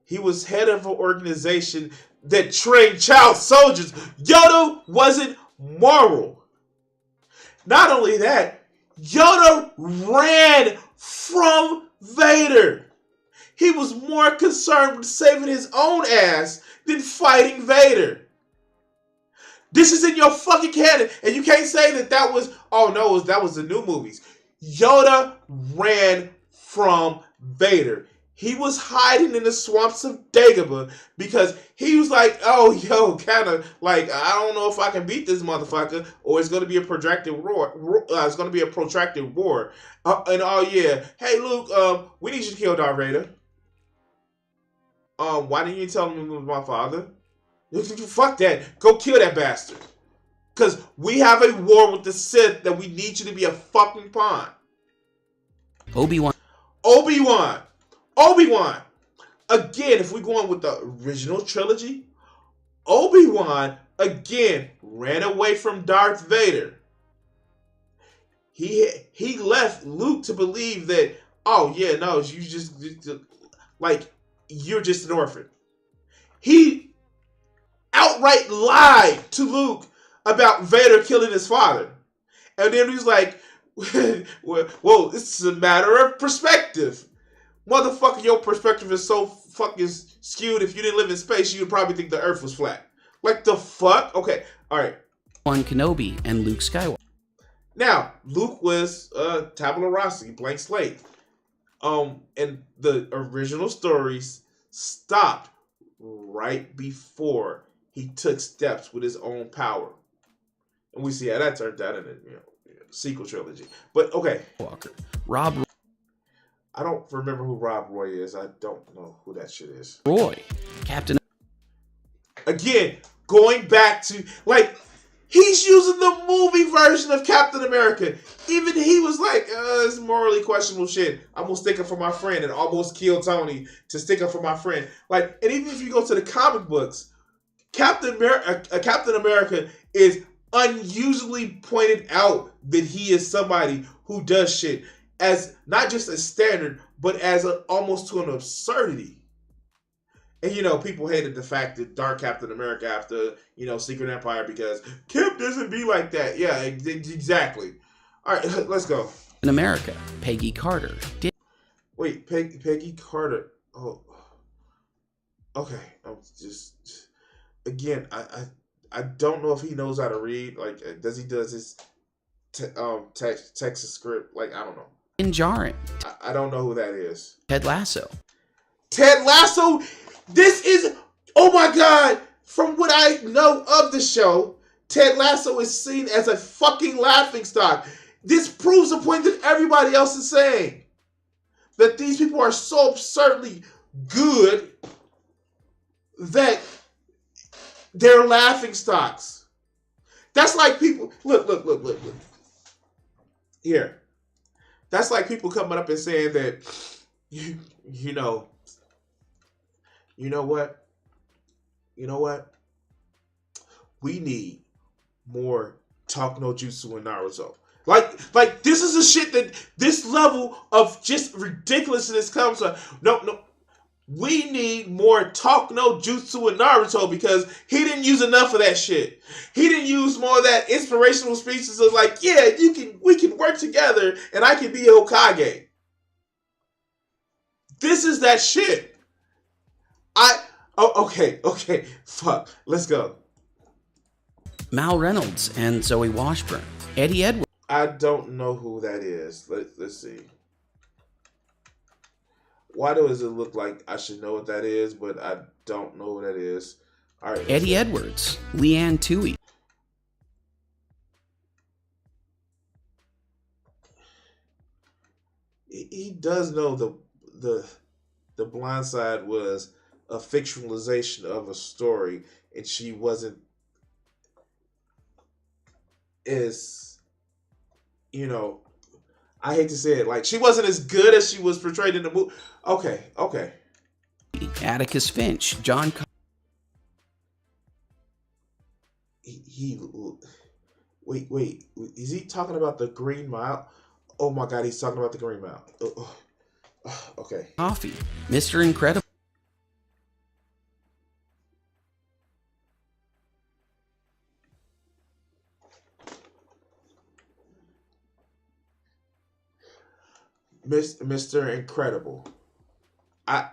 He was head of an organization that trained child soldiers. Yoda wasn't moral. Not only that, Yoda ran from Vader. He was more concerned with saving his own ass than fighting Vader. This is in your fucking canon, and you can't say that was, oh no, that was the new movies. Yoda ran from Vader. He was hiding in the swamps of Dagobah because he was like, oh, yo, kind of like, I don't know if I can beat this motherfucker, or it's going to be a protracted war. It's going to be a protracted war. And oh yeah, hey Luke, we need you to kill Darth Vader. Why didn't you tell me it was my father? Fuck that. Go kill that bastard. Because we have a war with the Sith that we need you to be a fucking pawn. Obi-Wan. Again, if we're going with the original trilogy, Obi-Wan, again, ran away from Darth Vader. He left Luke to believe that, oh yeah, no, you just, like, you're just an orphan. He outright lied to Luke about Vader killing his father. And then he's like, well, it's a matter of perspective. Motherfucker, your perspective is so fucking skewed. If you didn't live in space, you would probably think the earth was flat. Like, the fuck? Okay, alright. Obi-Wan Kenobi and Luke Skywalker. Now, Luke was tabula rasa, blank slate. And the original stories stopped right before he took steps with his own power. And we see how that turned out in the sequel trilogy. But okay. Rob I don't remember who Rob Roy is. I don't know who that shit is. Roy. Captain. Again, going back to, like, he's using the movie version of Captain America. Even he was like, it's morally questionable shit. I'm gonna stick up for my friend and almost kill Tony to stick up for my friend. Like, and even if you go to the comic books, Captain America is unusually pointed out that he is somebody who does shit as not just a standard, but as almost to an absurdity. And people hated the fact that Dark Captain America after Secret Empire because Cap doesn't be like that. Yeah, exactly. All right, let's go. In America, Peggy Carter. Wait, Peggy Carter. Oh, okay. I'm just again. I don't know if he knows how to read. Like, does his Texas script? Like, I don't know. In Jarring. I don't know who that is. Ted Lasso. Ted Lasso. This is, oh my God. From what I know of the show, Ted Lasso is seen as a fucking laughingstock. This proves the point that everybody else is saying. That these people are so absurdly good that they're laughingstocks. That's like people, look. Here. That's like people coming up and saying that, you know what? We need more talk no jutsu in Naruto. Like this is a shit that this level of just ridiculousness comes from. No. We need more talk no jutsu in Naruto because he didn't use enough of that shit. He didn't use more of that inspirational speeches of like, yeah, we can work together and I can be Hokage. This is that shit. Okay, fuck. Let's go. Mal Reynolds and Zoe Washburn. Eddie Edwards. I don't know who that is. Let's see. Why does it look like I should know what that is, but I don't know who that is? All right. Eddie Edwards. Leanne Tui. He does know the Blind Side was a fictionalization of a story, and she wasn't as, I hate to say it, like, she wasn't as good as she was portrayed in the movie. Okay. Atticus Finch. John. Wait. Is he talking about the Green Mile? Oh my God, he's talking about the Green Mile. Okay. Coffee. Mr. Incredible. Mr. Incredible. I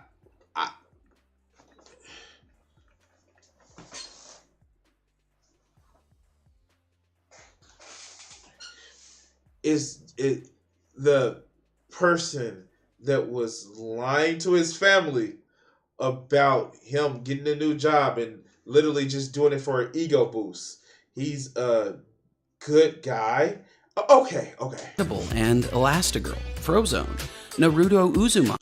is it the person that was lying to his family about him getting a new job and literally just doing it for an ego boost. He's a good guy. Okay. And Elastigirl, Frozone, Naruto Uzumaki.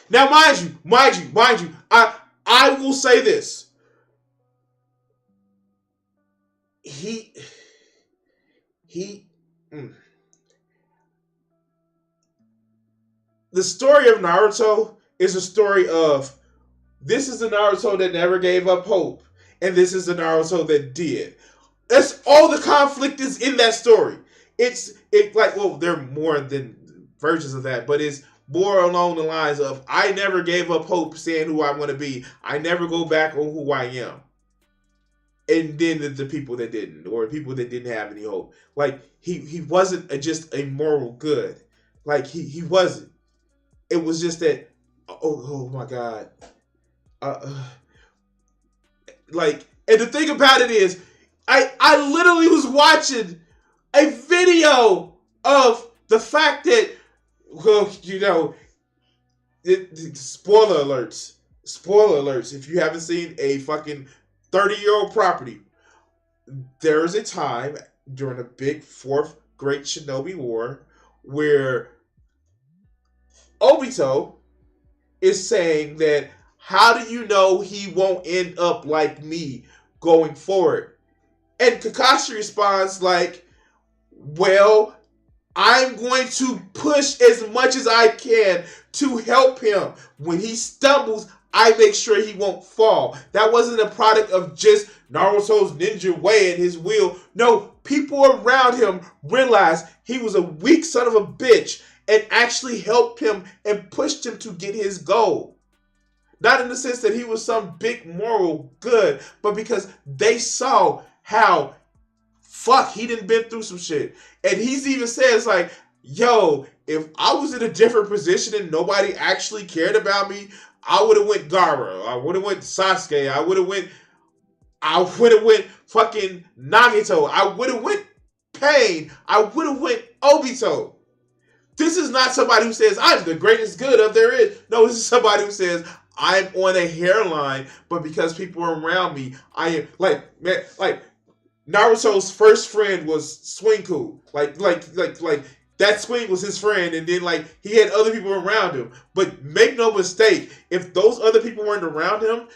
Now, mind you, I will say this. The story of Naruto is a story of this is the Naruto that never gave up hope, and this is the Naruto that did. That's all the conflict is in that story. It's like, well, there are more than versions of that, but it's more along the lines of I never gave up hope saying who I want to be. I never go back on who I am. And then the people that didn't, or people that didn't have any hope. Like, he wasn't just a moral good. Like, he wasn't. It was just that, oh my God. Like, and the thing about it is, I literally was watching a video of the fact that, well, you know, spoiler alerts, if you haven't seen a fucking 30-year-old property, there is a time during the big fourth Great Shinobi War where Obito is saying that, how do you know he won't end up like me going forward? And Kakashi responds like, well, I'm going to push as much as I can to help him. When he stumbles, I make sure he won't fall. That wasn't a product of just Naruto's ninja way and his will. No, people around him realized he was a weak son of a bitch and actually helped him and pushed him to get his goal. Not in the sense that he was some big moral good, but because they saw how he done been through some shit. And he's even says like, yo, if I was in a different position and nobody actually cared about me, I would have went Gaara. I would have went Sasuke. I would have went fucking Nagito. I would have went Pain. I would have went Obito. This is not somebody who says, I'm the greatest good of there is. No, this is somebody who says, I'm on a hairline, but because people are around me, I am like Naruto's first friend was Suinku. Like that Swing was his friend, and then like he had other people around him. But make no mistake, if those other people weren't around him,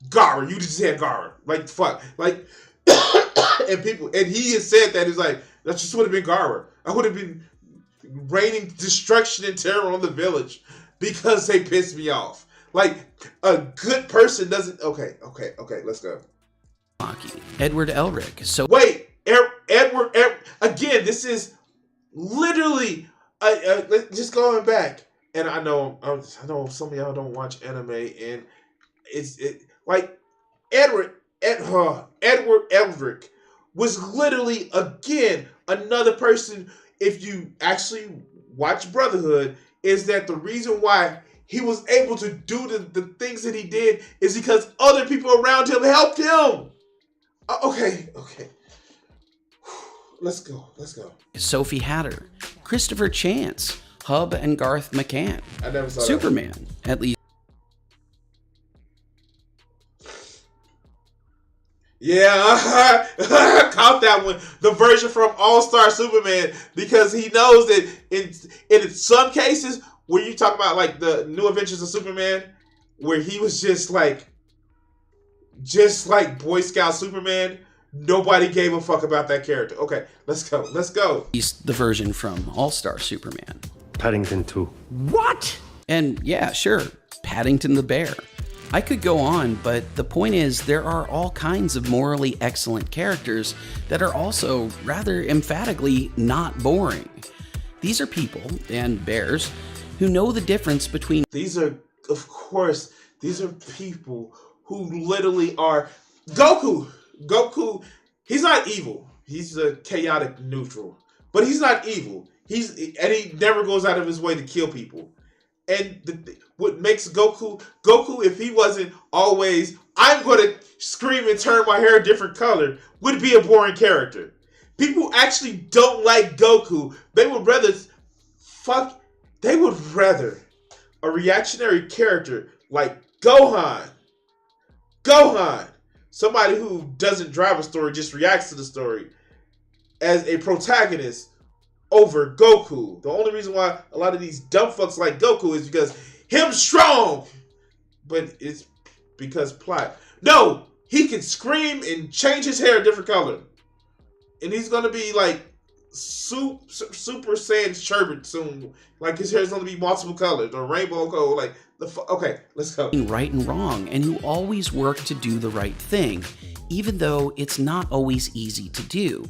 Gaara, you just had Gaara. Like fuck. Like and he has said that, he's like, that just would have been Gaara. I would have been raining destruction and terror on the village because they pissed me off. Like, a good person doesn't... Okay, let's go. Edward Elric. So wait, Edward, again, this is literally... just going back, and I know some of y'all don't watch anime, and like, Edward Elric was literally, again, another person, if you actually watch Brotherhood, is that the reason why he was able to do the things that he did is because other people around him helped him. Okay. Let's go. Sophie Hatter, Christopher Chance, Hub and Garth McCann. I never saw Superman, that. at least. Yeah, caught that one. The version from All-Star Superman, because he knows that in some cases, where you talk about like the New Adventures of Superman, where he was just like Boy Scout Superman, nobody gave a fuck about that character. Okay, let's go. He's the version from All-Star Superman. Paddington 2. What? And yeah, sure, Paddington the Bear. I could go on, but the point is there are all kinds of morally excellent characters that are also rather emphatically not boring. These are people, and bears, who know the difference between... These are people who literally are Goku. Goku, he's not evil. He's a chaotic neutral, but he's not evil. He never goes out of his way to kill people. And what makes Goku, if he wasn't always, I'm going to scream and turn my hair a different color, would be a boring character. People actually don't like Goku. They would rather a reactionary character like Gohan. Somebody who doesn't drive a story, just reacts to the story, as a protagonist over Goku. The only reason why a lot of these dumb fucks like Goku is because him strong. But it's because plot. No, he can scream and change his hair a different color. And he's going to be like Super Saiyan sherbet soon. Like his hair's going to be multiple colors or rainbow color. Like okay, let's go. Right and wrong, and who always work to do the right thing, even though it's not always easy to do.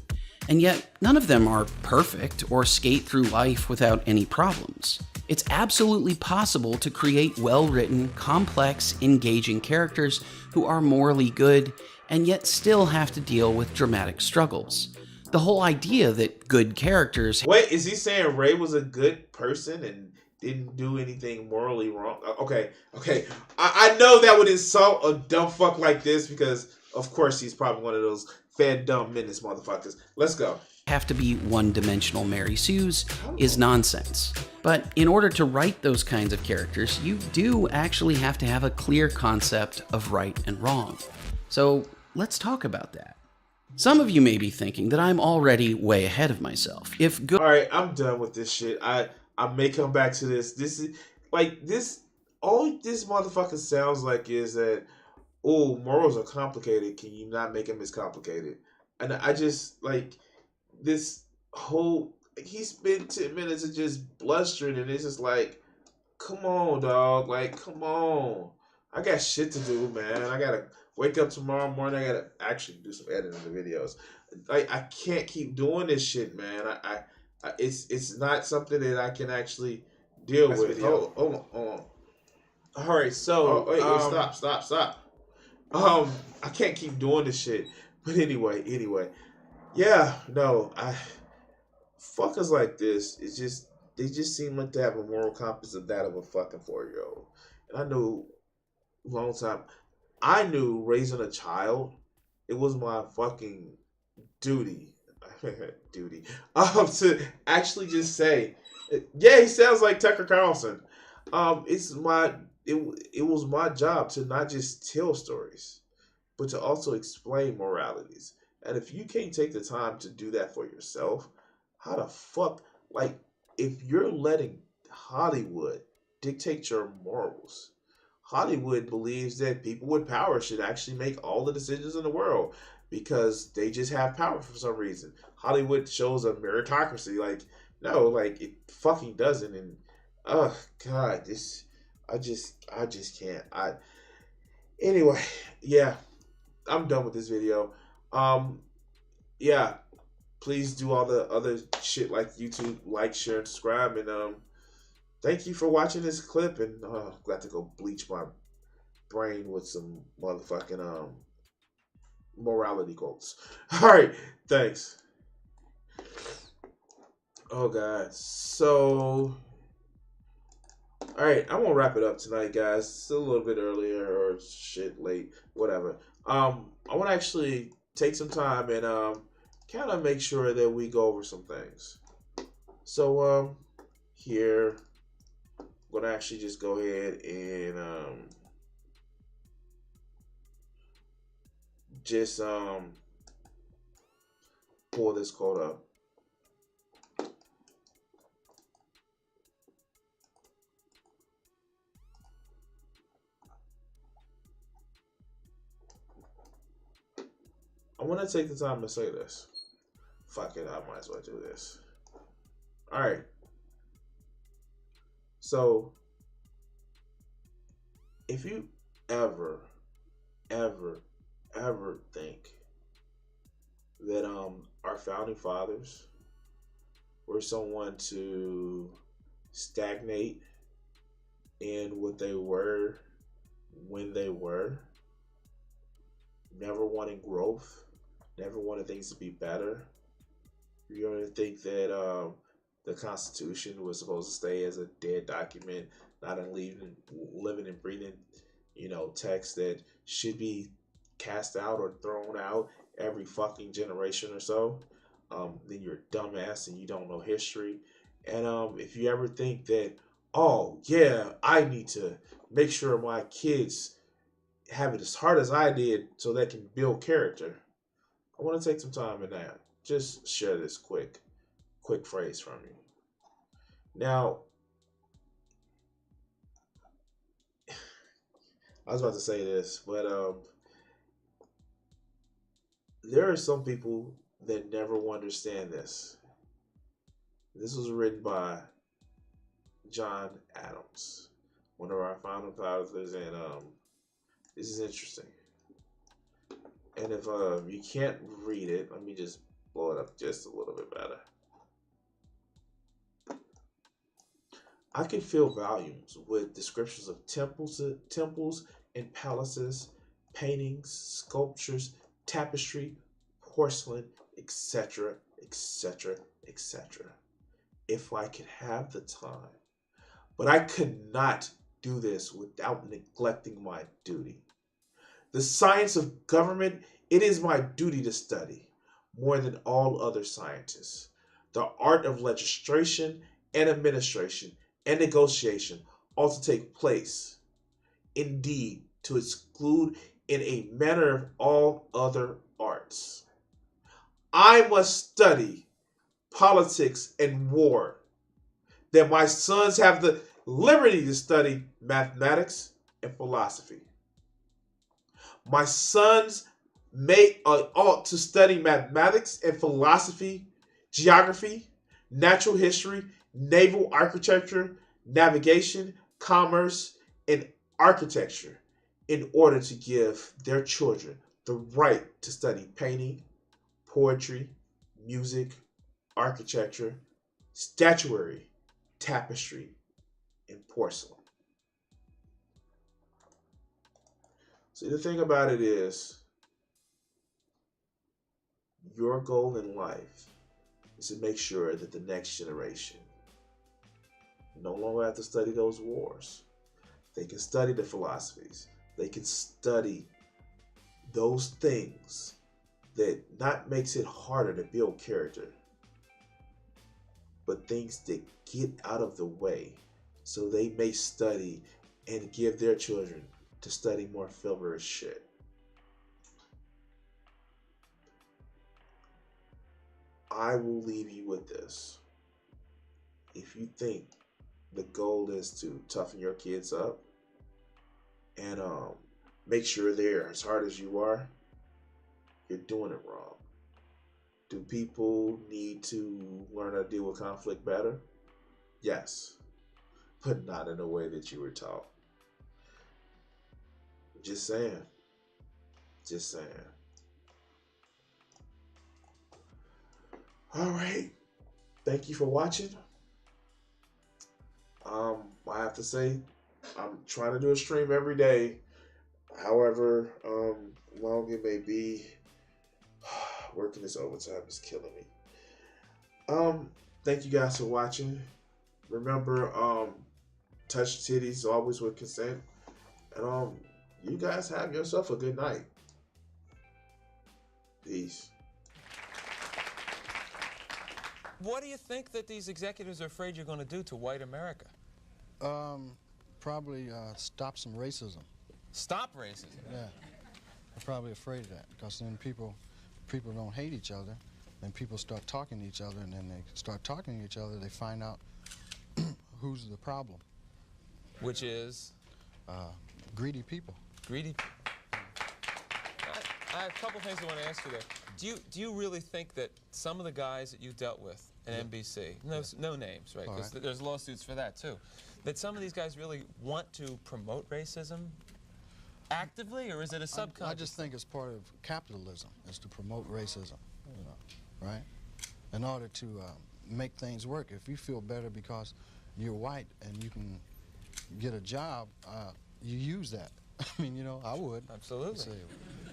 And yet, none of them are perfect or skate through life without any problems. It's absolutely possible to create well-written, complex, engaging characters who are morally good and yet still have to deal with dramatic struggles. The whole idea that good characters... Wait, is he saying Ray was a good person and didn't do anything morally wrong? Okay. I know that would insult a dumb fuck like this because, of course, he's probably one of those fat, dumb menace motherfuckers. Let's go. Have to be one-dimensional Mary Sue's is nonsense. But in order to write those kinds of characters, you do actually have to have a clear concept of right and wrong. So let's talk about that. Some of you may be thinking that I'm already way ahead of myself. All right, I'm done with this shit. I may come back to this. This is like this. All this motherfucker sounds like is that, oh, morals are complicated. Can you not make them as complicated? And I just like this whole. He spent 10 minutes of just blustering, and it's just like, come on, dog. Like, come on. I got shit to do, man. I gotta wake up tomorrow morning. I gotta actually do some editing of the videos. Like, I can't keep doing this shit, man. It's not something that I can actually deal with. Hold on. All right, so wait, stop. I can't keep doing this shit. But anyway, yeah, no, fuckers like this, they just seem like to have a moral compass of that of a fucking 4-year-old. And I knew long time. I knew raising a child, it was my fucking duty to actually just say, yeah, he sounds like Tucker Carlson. It was my job to not just tell stories, but to also explain moralities. And if you can't take the time to do that for yourself, how the fuck, like, if you're letting Hollywood dictate your morals, Hollywood believes that people with power should actually make all the decisions in the world because they just have power for some reason. Hollywood shows a meritocracy. Like, no, like, it fucking doesn't. And, oh, God, I just can't. Anyway, yeah, I'm done with this video. Yeah, please do all the other shit like YouTube, like, share, and subscribe. And, thank you for watching this clip, and glad to go bleach my brain with some motherfucking morality quotes. All right, thanks. Oh God, so all right, I'm gonna wrap it up tonight, guys. It's a little bit earlier or shit late, whatever. I want to actually take some time and kind of make sure that we go over some things. So here. I'm gonna actually just go ahead and just pull this code up. I want to take the time to say this. Fuck it, I might as well do this. All right. So, if you ever think that our founding fathers were someone to stagnate in what they were when they were, never wanting growth, never wanting things to be better. You're going to think that the Constitution was supposed to stay as a dead document, not a living and breathing, text that should be cast out or thrown out every fucking generation or so. Then you're a dumbass and you don't know history. And if you ever think that, oh yeah, I need to make sure my kids have it as hard as I did so they can build character, I want to take some time in that. Just share this quick phrase from you. Now, I was about to say this, but there are some people that never will understand this. This was written by John Adams, one of our founding fathers, and this is interesting. And if you can't read it, let me just blow it up just a little bit better. I can fill volumes with descriptions of temples and palaces, paintings, sculptures, tapestry, porcelain, etc., etc., etc. If I could have the time. But I could not do this without neglecting my duty. The science of government, it is my duty to study, more than all other scientists. The art of legislation and administration and negotiation ought to take place, indeed, to exclude in a manner of all other arts. I must study politics and war, that my sons have the liberty to study mathematics and philosophy. My sons ought to study mathematics and philosophy, geography, natural history, naval architecture, navigation, commerce, and architecture in order to give their children the right to study painting, poetry, music, architecture, statuary, tapestry, and porcelain. See, the thing about it is, your goal in life is to make sure that the next generation no longer have to study those wars. They can study the philosophies. They can study those things that not makes it harder to build character, but things that get out of the way so they may study and give their children to study more frivolous shit. I will leave you with this. If you think the goal is to toughen your kids up and make sure they're as hard as you are, you're doing it wrong. Do people need to learn how to deal with conflict better? Yes, but not in the way that you were taught. Just saying. Just saying. All right. Thank you for watching. I have to say, I'm trying to do a stream every day. However, long it may be, working this overtime is killing me. Thank you guys for watching. Remember, touch titties always with consent. And you guys have yourself a good night. Peace. What do you think that these executives are afraid you're going to do to white America? Probably stop some racism. Stop racism? Yeah. I'm probably afraid of that, because then people don't hate each other, then people start talking to each other, and then they start talking to each other, they find out who's the problem. Which is? Greedy people. Greedy. I have a couple things I want to ask you there. Do you really think that some of the guys that you dealt with at NBC, no names, right? Because there's lawsuits for that too, that some of these guys really want to promote racism actively, or is it a subconscious? I just think it's part of capitalism, is to promote racism, right? In order to make things work. If you feel better because you're white and you can get a job, you use that. I mean, I would. Absolutely. Say,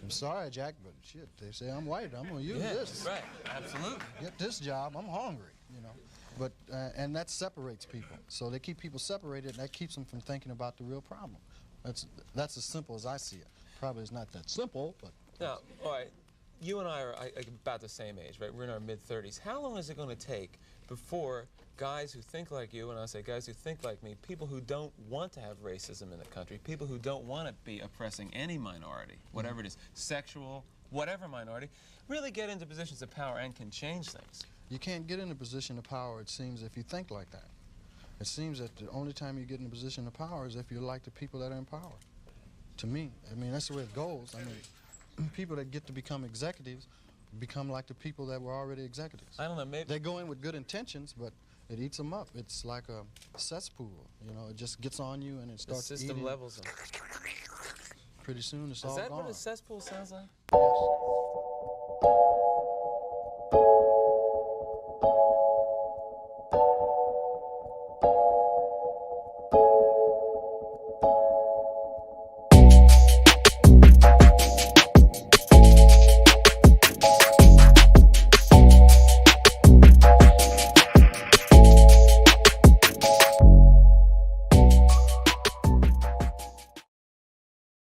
I'm sorry, Jack, but shit, they say I'm white. I'm gonna use this. Right, absolutely. Get this job. I'm hungry, you know. But and that separates people. So they keep people separated, and that keeps them from thinking about the real problem. That's as simple as I see it. Probably it's not that simple, but. Now, all right, you and I are about the same age, right? We're in our mid-30s. How long is it going to take before guys who think like you, and I say guys who think like me, people who don't want to have racism in the country, people who don't want to be oppressing any minority, whatever it is, sexual, whatever minority, really get into positions of power and can change things? You can't get in a position of power, it seems, if you think like that. It seems that the only time you get in a position of power is if you're like the people that are in power. To me, I mean, that's the way it goes. I mean, people that get to become executives become like the people that were already executives. I don't know, maybe... They go in with good intentions, but it eats them up. It's like a cesspool, you know, it just gets on you and it starts eating. The system levels them. Pretty soon it's all gone. Is that what a cesspool sounds like? Yes.